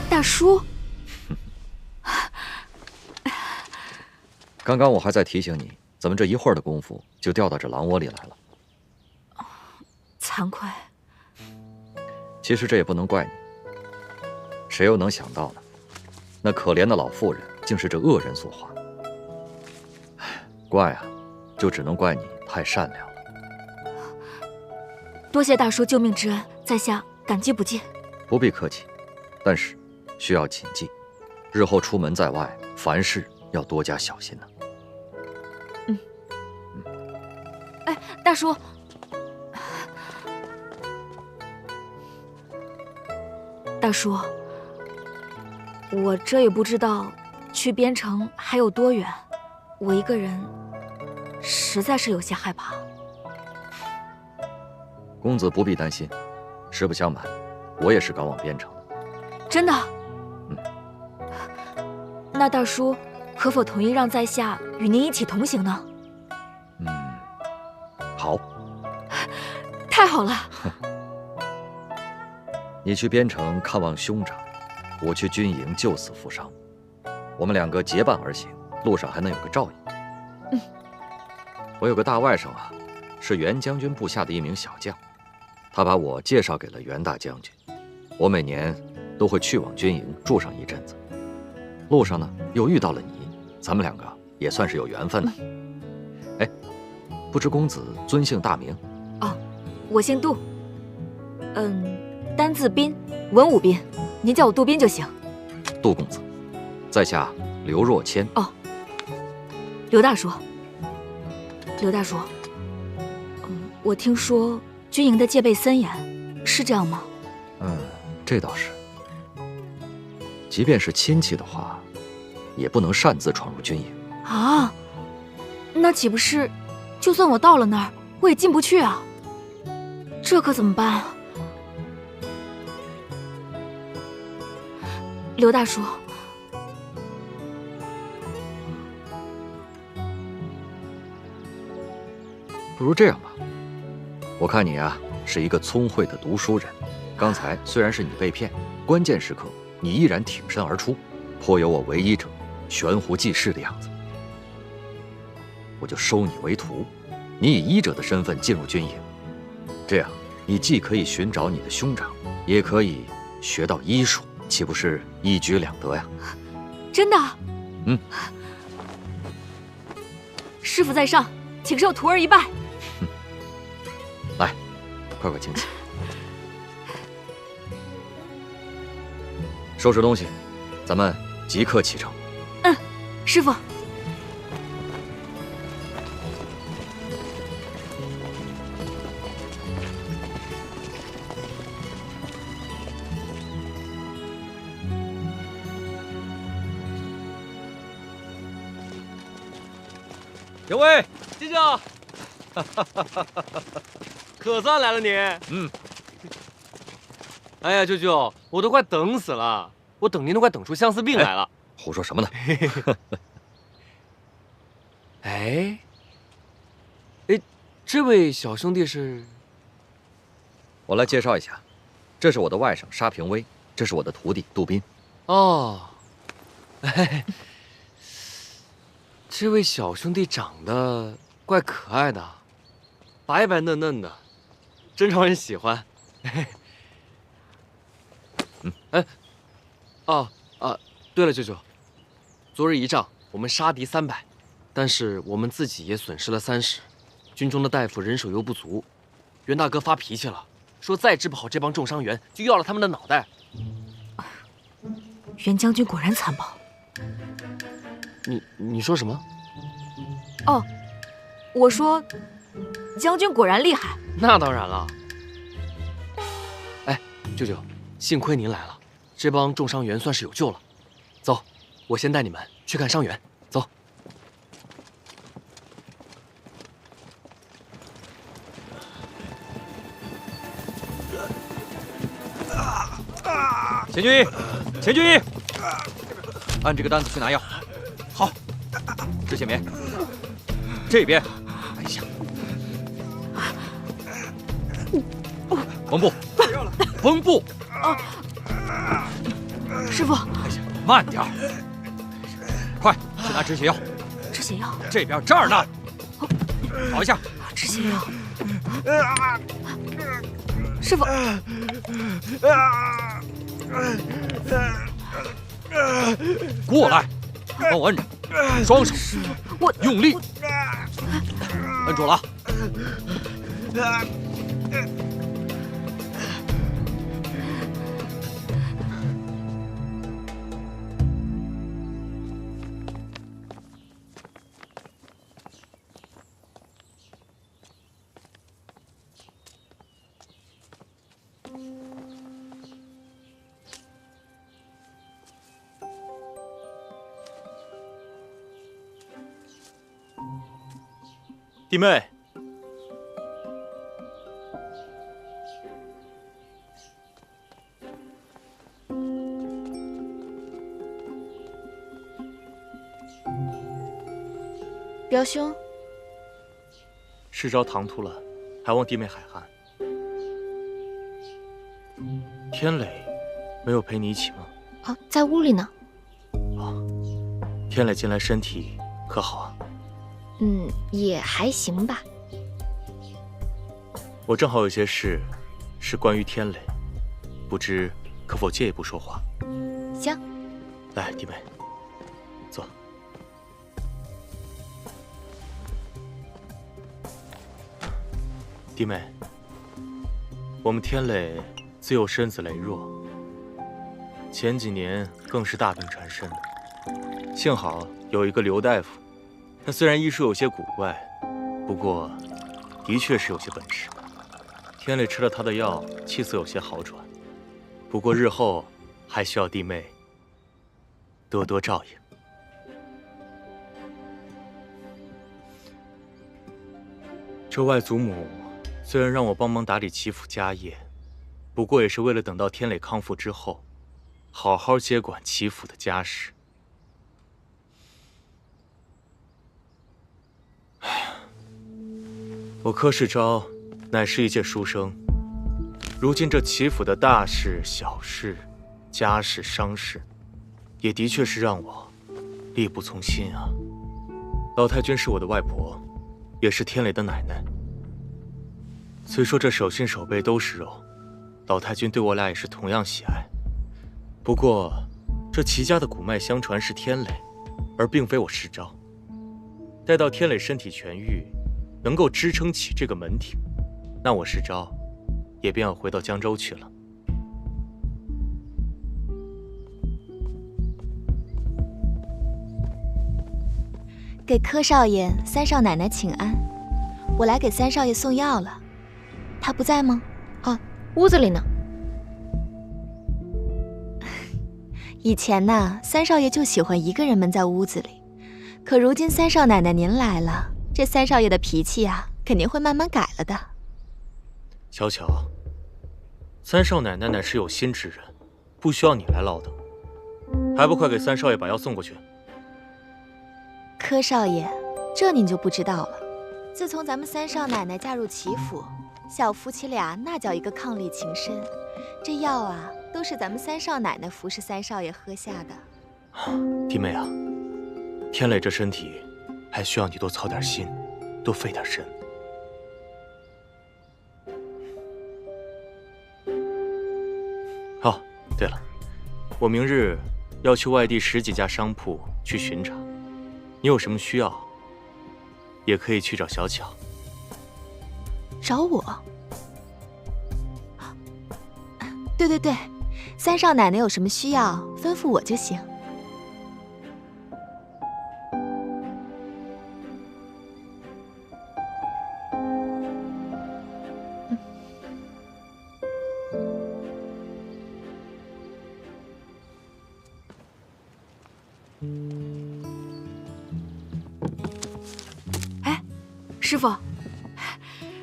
大叔，刚刚我还在提醒你，怎么这一会儿的功夫就掉到这狼窝里来了？惭愧。其实这也不能怪你，谁又能想到呢？那可怜的老妇人竟是这恶人所化。怪啊，就只能怪你太善良了。多谢大叔救命之恩，在下感激不尽。不必客气，但是需要谨记，日后出门在外，凡事要多加小心呢。哎，大叔，大叔，我这也不知道去边城还有多远，我一个人实在是有些害怕。公子不必担心，实不相瞒，我也是赶往边城。真的？那大叔可否同意让在下与您一起同行呢？好。太好了。你去边城看望兄长，我去军营救死扶伤，我们两个结伴而行，路上还能有个照应。我有个大外甥啊，是袁将军部下的一名小将，他把我介绍给了袁大将军。我每年都会去往军营住上一阵子，路上呢又遇到了你，咱们两个也算是有缘分了。哎，不知公子尊姓大名？哦，我姓杜，单字斌，文武斌，您叫我杜斌就行。杜公子，在下刘若谦。哦，刘大叔，刘大叔，我听说军营的戒备森严，是这样吗？这倒是。即便是亲戚的话，也不能擅自闯入军营啊。那岂不是，就算我到了那儿，我也进不去啊？这可怎么办啊？刘大叔，不如这样吧，我看你啊是一个聪慧的读书人。刚才虽然是你被骗，关键时刻你依然挺身而出，颇有我为医者悬壶济世的样子。我就收你为徒，你以医者的身份进入军营，这样你既可以寻找你的兄长，也可以学到医术，岂不是一举两得呀？真的？师傅在上，请受徒儿一拜。来，快快请起。收拾东西，咱们即刻启程。师傅。有位舅舅，可算来了你。哎呀，舅舅，我都快等死了，我等您都快等出相思病来了。胡说什么呢？哎，这位小兄弟是？我来介绍一下，这是我的外甥沙平威，这是我的徒弟杜斌。哦，这位小兄弟长得怪可爱的，白白嫩嫩的，真招人喜欢。对了，舅舅，昨日一仗，我们杀敌300，但是我们自己也损失了30，军中的大夫人手又不足，袁大哥发脾气了，说再治不好这帮重伤员，就要了他们的脑袋。袁将军果然残暴。你说什么？哦，我说，将军果然厉害。那当然了。哎，舅舅，幸亏您来了，这帮重伤员算是有救了。走，我先带你们去看伤员。走。钱军医，钱军医，按这个单子去拿药。好，止血棉。这边。哎呀，缝布，缝布。师傅，哎呀，慢点儿，快去拿止血药。止血药？这边这儿呢。跑一下。止血药。师傅。过来，帮我摁着，双手，我用力，摁住了啊。弟妹。表兄，世昭唐突了，还望弟妹海涵。天磊没有陪你一起吗？啊，在屋里呢。天磊近来身体可好啊？也还行吧。我正好有些事，是关于天磊，不知可否借一步说话？行。来，弟妹，坐。弟妹，我们天磊自幼身子羸弱，前几年更是大病缠身。幸好有一个刘大夫，他虽然医术有些古怪，不过的确是有些本事。天磊吃了他的药，气色有些好转，不过日后还需要弟妹多多照应。这外祖母虽然让我帮忙打理齐府家业，不过也是为了等到天磊康复之后，好好接管齐府的家事。我柯世昭乃是一介书生，如今这齐府的大事、小事、家事、商事，也的确是让我力不从心啊。老太君是我的外婆，也是天磊的奶奶。虽说这手心手背都是肉，老太君对我俩也是同样喜爱。不过，这齐家的古脉相传是天磊，而并非我世昭。待到天磊身体痊愈，能够支撑起这个门庭，那我世昭也便要回到江州去了。给柯少爷、三少奶奶请安，我来给三少爷送药了。他不在吗？哦，屋子里呢。以前呢，三少爷就喜欢一个人闷在屋子里，可如今三少奶奶您来了，这三少爷的脾气啊，肯定会慢慢改了的。小巧，三少奶奶乃是有心之人，不需要你来唠叨，还不快给三少爷把药送过去？柯少爷，这您就不知道了。自从咱们三少奶奶嫁入齐府，小夫妻俩那叫一个伉俪情深，这药啊，都是咱们三少奶奶服侍三少爷喝下的。弟妹啊，天磊这身体还需要你多操点心，多费点神。哦，对了，我明日要去外地10几家商铺去巡查，你有什么需要，也可以去找小巧。找我？对对对，三少奶奶有什么需要，吩咐我就行。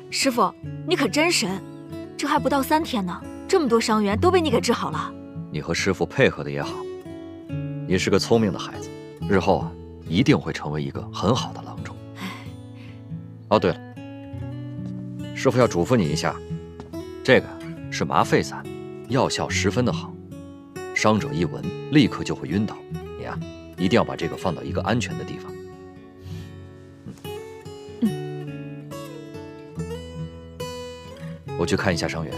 师傅，你可真神！这还不到3天呢，这么多伤员都被你给治好了。你和师傅配合的也好，你是个聪明的孩子，日后啊一定会成为一个很好的郎中。哦，对了，师傅要嘱咐你一下，这个是麻沸散，药效十分的好，伤者一闻立刻就会晕倒。你啊，一定要把这个放到一个安全的地方。我去看一下伤员。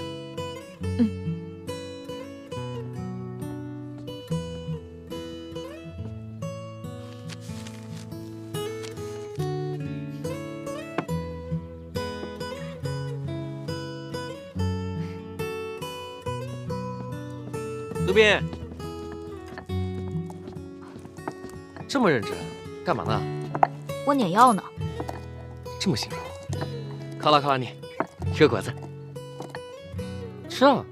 刘斌，这么认真，干嘛呢？我碾药呢。这么辛苦，犒劳犒劳你，吃个果子。吃啊！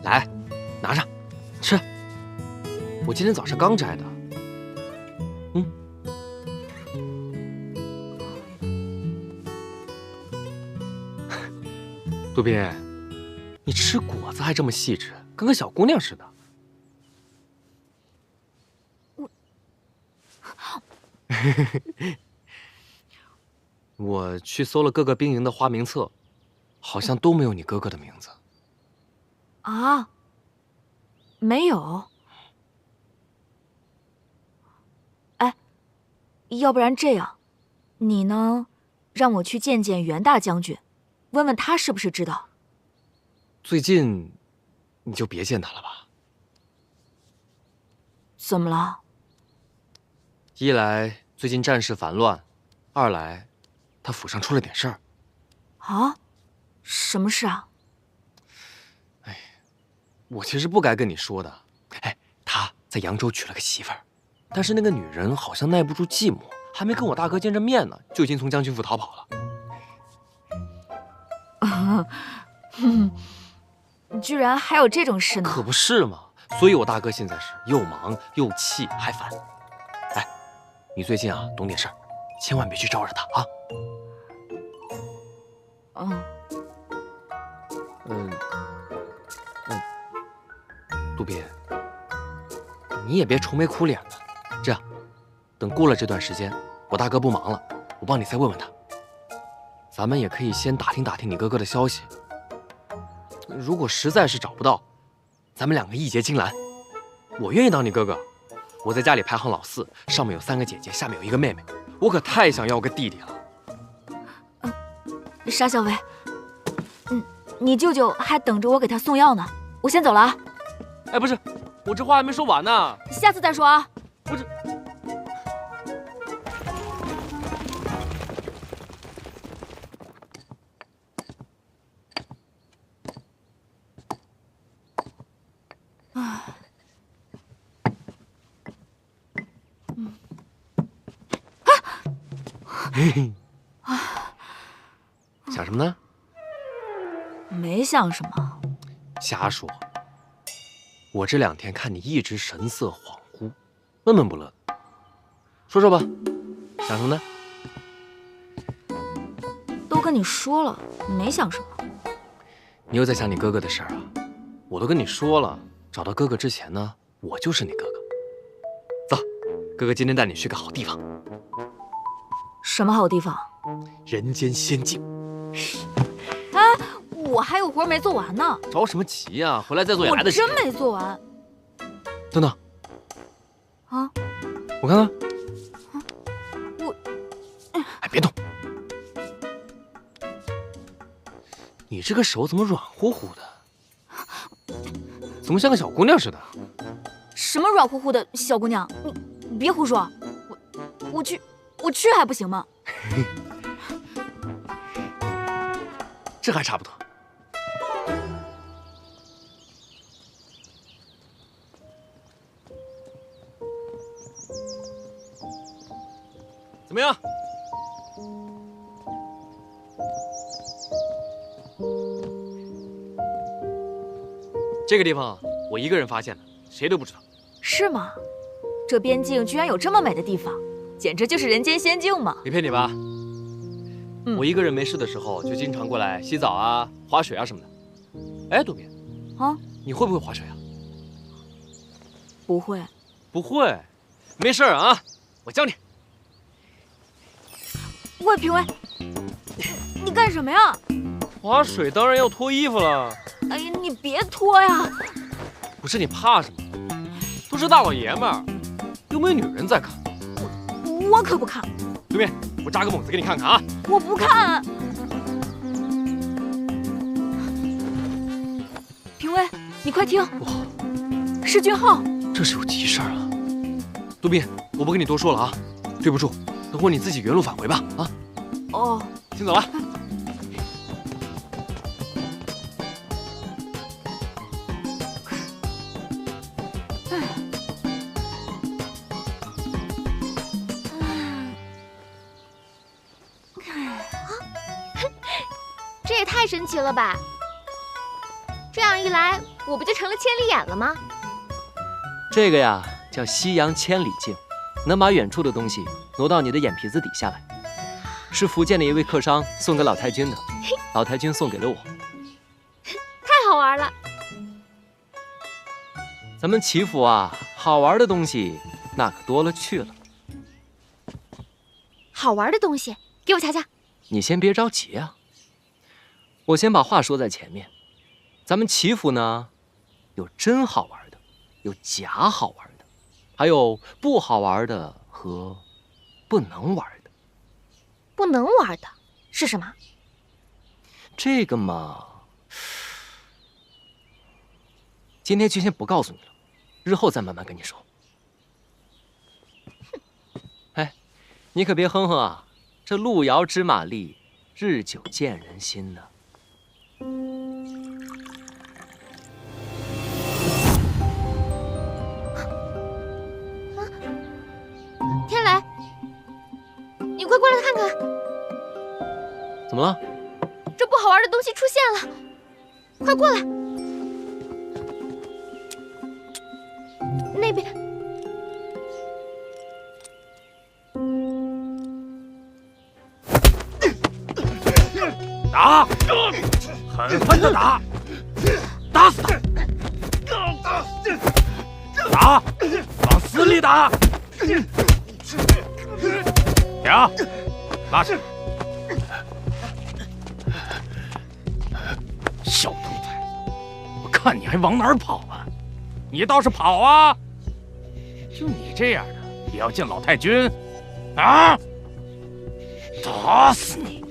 来，拿上，吃。我今天早上刚摘的。杜宾，你吃果子还这么细致，跟个小姑娘似的。我去搜了各个兵营的花名册，好像都没有你哥哥的名字。啊？没有？哎，要不然这样，你呢，让我去见见袁大将军，问问他是不是知道。最近，你就别见他了吧。怎么了？一来最近战事烦乱，二来他府上出了点事儿。啊？什么事啊？哎，我其实不该跟你说的。哎，他在扬州娶了个媳妇儿，但是那个女人好像耐不住寂寞，还没跟我大哥见着面呢，就已经从将军府逃跑了。居然还有这种事呢？可不是嘛，所以我大哥现在是又忙又气还烦。哎，你最近啊懂点事儿，千万别去招惹他啊。杜宾，你也别愁眉苦脸的。这样，等过了这段时间，我大哥不忙了，我帮你再问问他。咱们也可以先打听打听你哥哥的消息。如果实在是找不到，咱们两个义结金兰。我愿意当你哥哥。我在家里排行老4，上面有3个姐姐，下面有1个妹妹，我可太想要个弟弟了。沙小薇，你舅舅还等着我给他送药呢，我先走了啊。哎，不是，我这话还没说完呢。下次再说啊。不是。想什么呢？没想什么。瞎说。我这2天看你一直神色恍惚，闷闷不乐的。说说吧，想什么呢？都跟你说了，没想什么。你又在想你哥哥的事儿啊？我都跟你说了，找到哥哥之前呢，我就是你哥哥。走，哥哥今天带你去个好地方。什么好地方？人间仙境。哎，我还有活没做完呢。着什么急呀？回来再做也来得及。我真没做完。等等。啊？我看看。我……哎，别动！你这个手怎么软乎乎的？怎么像个小姑娘似的？什么软乎乎的小姑娘？你别胡说！我去还不行吗？这还差不多。怎么样？这个地方我一个人发现的，谁都不知道。是吗？这边境居然有这么美的地方，简直就是人间仙境嘛！没骗你吧？我一个人没事的时候，就经常过来洗澡啊、滑水啊什么的。哎，杜宾，啊，你会不会滑水啊？不会。不会？没事啊，我教你。喂，评委，你干什么呀？滑水当然要脱衣服了。哎呀，你别脱呀！不是你怕什么？都是大老爷们儿，又没有女人在看。我可不看。对面，我扎个猛子给你看看啊！我不看。评委，你快听！哇，是俊浩。这是有急事儿啊！杜宾，我不跟你多说了啊，对不住，等会你自己原路返回吧啊！哦，先走了。这也太神奇了吧！这样一来，我不就成了千里眼了吗？这个呀叫西洋千里镜，能把远处的东西挪到你的眼皮子底下来。是福建的一位客商送给老太君的，老太君送给了我。咱们齐府啊，好玩的东西那可多了去了。好玩的东西，给我瞧瞧。你先别着急啊，我先把话说在前面。咱们齐府呢，有真好玩的，有假好玩的，还有不好玩的和不能玩的。不能玩的是什么？这个嘛，今天就先不告诉你了，日后再慢慢跟你说。哎，你可别哼哼啊，这路遥知马力，日久见人心呢。天雷，你快过来看看，怎么了？这不好玩的东西出现了，快过来！那边，打，狠狠的打，打死他！打，往死里打！停，拉起来！小兔崽子，我看你还往哪儿跑啊？你倒是跑啊！就你这样的，也要见老太君啊？打死你！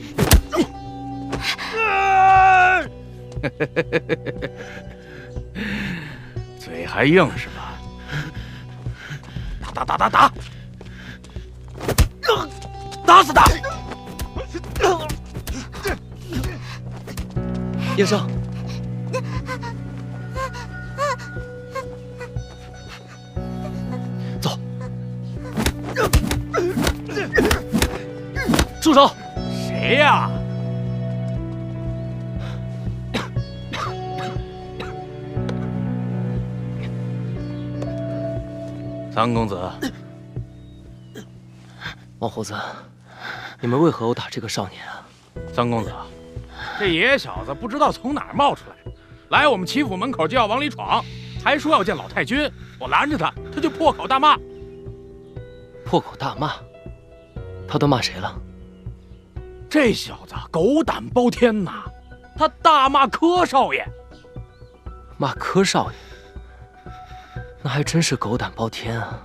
嘴还硬是吧？打！打死他！叶少，走，住手！谁呀？三公子，王胡子，你们为何殴打这个少年啊？三公子，这野小子不知道从哪儿冒出来，来我们齐府门口就要往里闯，还说要见老太君。我拦着他，他就破口大骂。破口大骂？他都骂谁了？这小子狗胆包天呐！他大骂柯少爷。骂柯少爷？那还真是狗胆包天啊！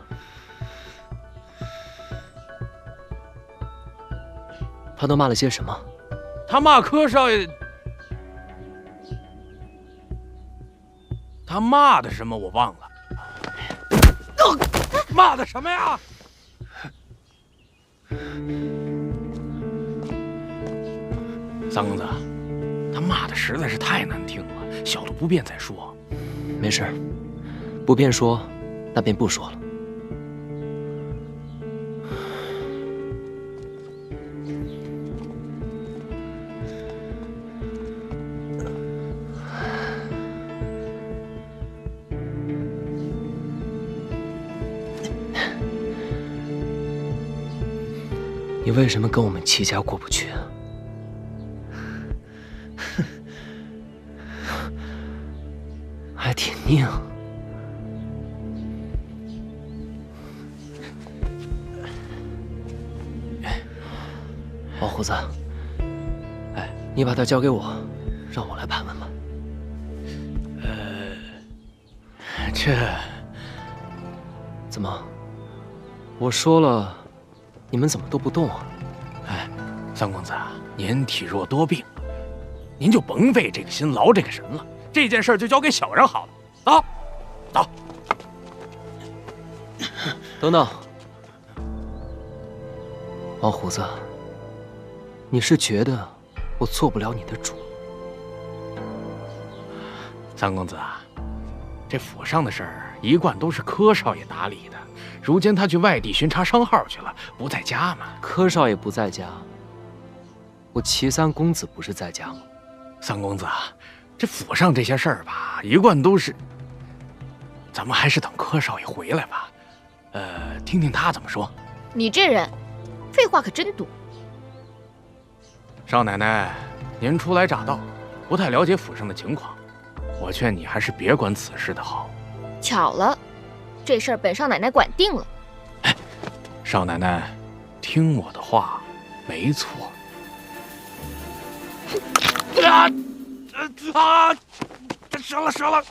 他都骂了些什么？他骂柯少爷，他骂的什么我忘了。骂的什么呀？三公子，他骂的实在是太难听了，小的不便再说。没事，不便说，那便不说了。你为什么跟我们齐家过不去啊？还挺拧。王胡子，哎，你把他交给我，让我来盘问吧。这怎么？我说了，你们怎么都不动啊？哎，三公子，您体弱多病，您就甭费这个心，劳这个神了。这件事就交给小人好了。走，走。等等，王胡子，你是觉得我做不了你的主？三公子啊，这府上的事儿一贯都是柯少爷打理的。如今他去外地巡查商号去了，不在家嘛。柯少爷不在家，我齐三公子不是在家吗？三公子啊，这府上这些事儿吧，一贯都是……咱们还是等柯少爷回来吧，听听他怎么说。你这人，废话可真多。少奶奶，您初来乍到，不太了解府上的情况，我劝你还是别管此事的好。巧了，这事儿本少奶奶管定了。少奶奶，听我的话，没错。折了，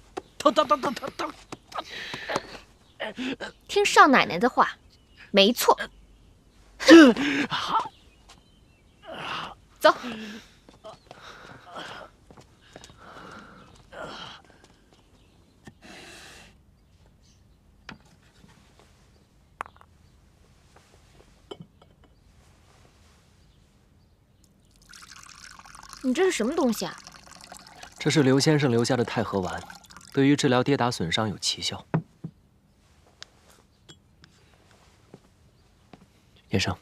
疼！听少奶奶的话，没错。走。你这是什么东西啊？这是刘先生留下的太和丸，对于治疗跌打损伤有奇效。叶生，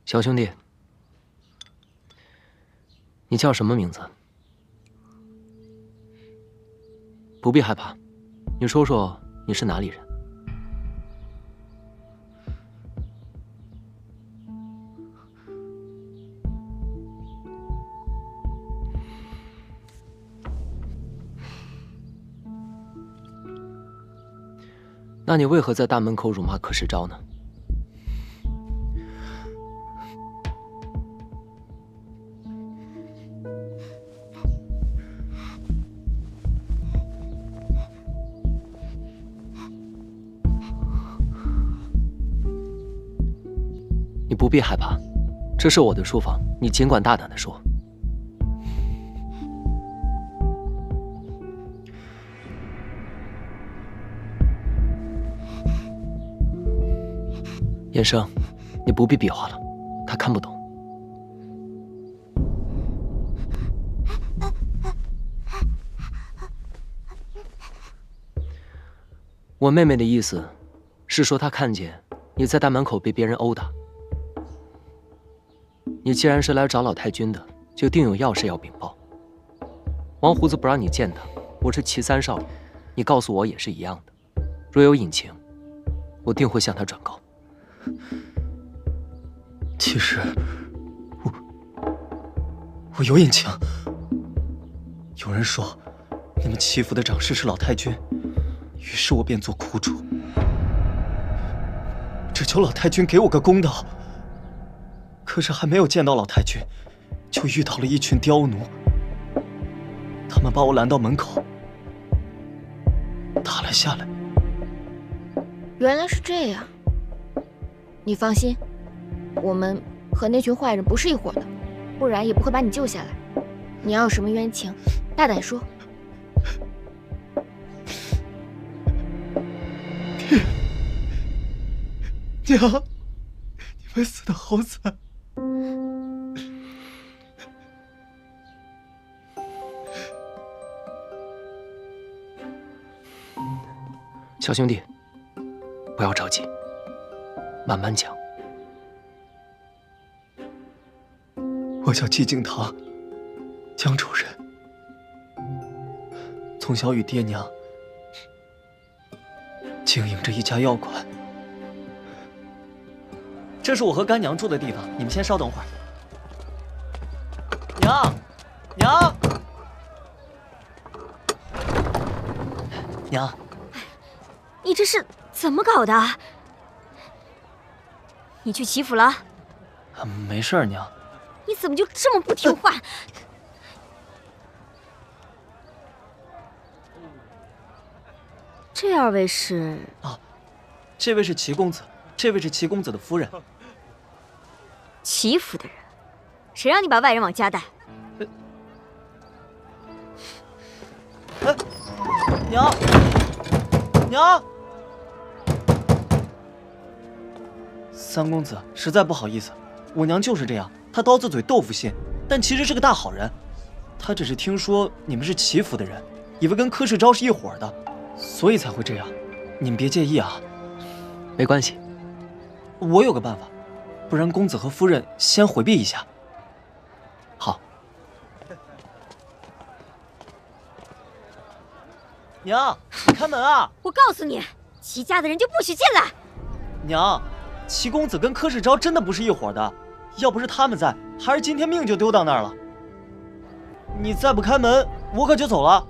小兄弟，你叫什么名字？不必害怕，你说说你是哪里人？那你为何在大门口辱骂柯世昭呢？你不必害怕，这是我的书房，你尽管大胆地说。燕生，你不必比划了，他看不懂。我妹妹的意思是说，她看见你在大门口被别人殴打。你既然是来找老太君的，就定有要事要禀报。王胡子不让你见他，我是齐三少爷，你告诉我也是一样的。若有隐情，我定会向他转告。其实，我有隐情。有人说，你们齐府的长侍是老太君，于是我便做苦主，只求老太君给我个公道。可是还没有见到老太君，就遇到了一群刁奴，他们把我拦到门口，打了下来。原来是这样。你放心，我们和那群坏人不是一伙的，不然也不会把你救下来。你要有什么冤情，大胆说。娘，你们死得好惨。小兄弟，不要着急，慢慢讲。我叫季敬堂，江州人，从小与爹娘经营着一家药馆。这是我和干娘住的地方，你们先稍等会儿。娘，娘，你这是怎么搞的？你去齐府了？没事儿，娘。你怎么就这么不听话？这二位是？啊，这位是齐公子，这位是齐公子的夫人。齐府的人，谁让你把外人往家带？娘，三公子，实在不好意思，我娘就是这样，她刀子嘴豆腐心，但其实是个大好人。她只是听说你们是齐府的人，以为跟柯世昭是一伙的，所以才会这样。你们别介意啊。没关系，我有个办法，不然公子和夫人先回避一下。好。娘，开门啊！我告诉你，齐家的人就不许进来。娘，齐公子跟柯世昭真的不是一伙的，要不是他们在，还是今天命就丢到那儿了。你再不开门，我可就走了。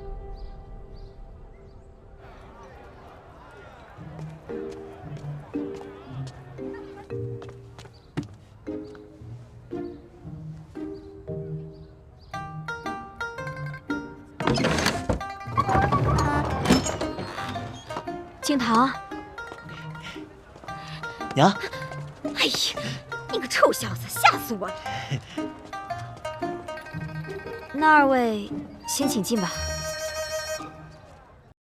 静堂，娘，哎呀，你个臭小子，吓死我了！那二位先请进吧。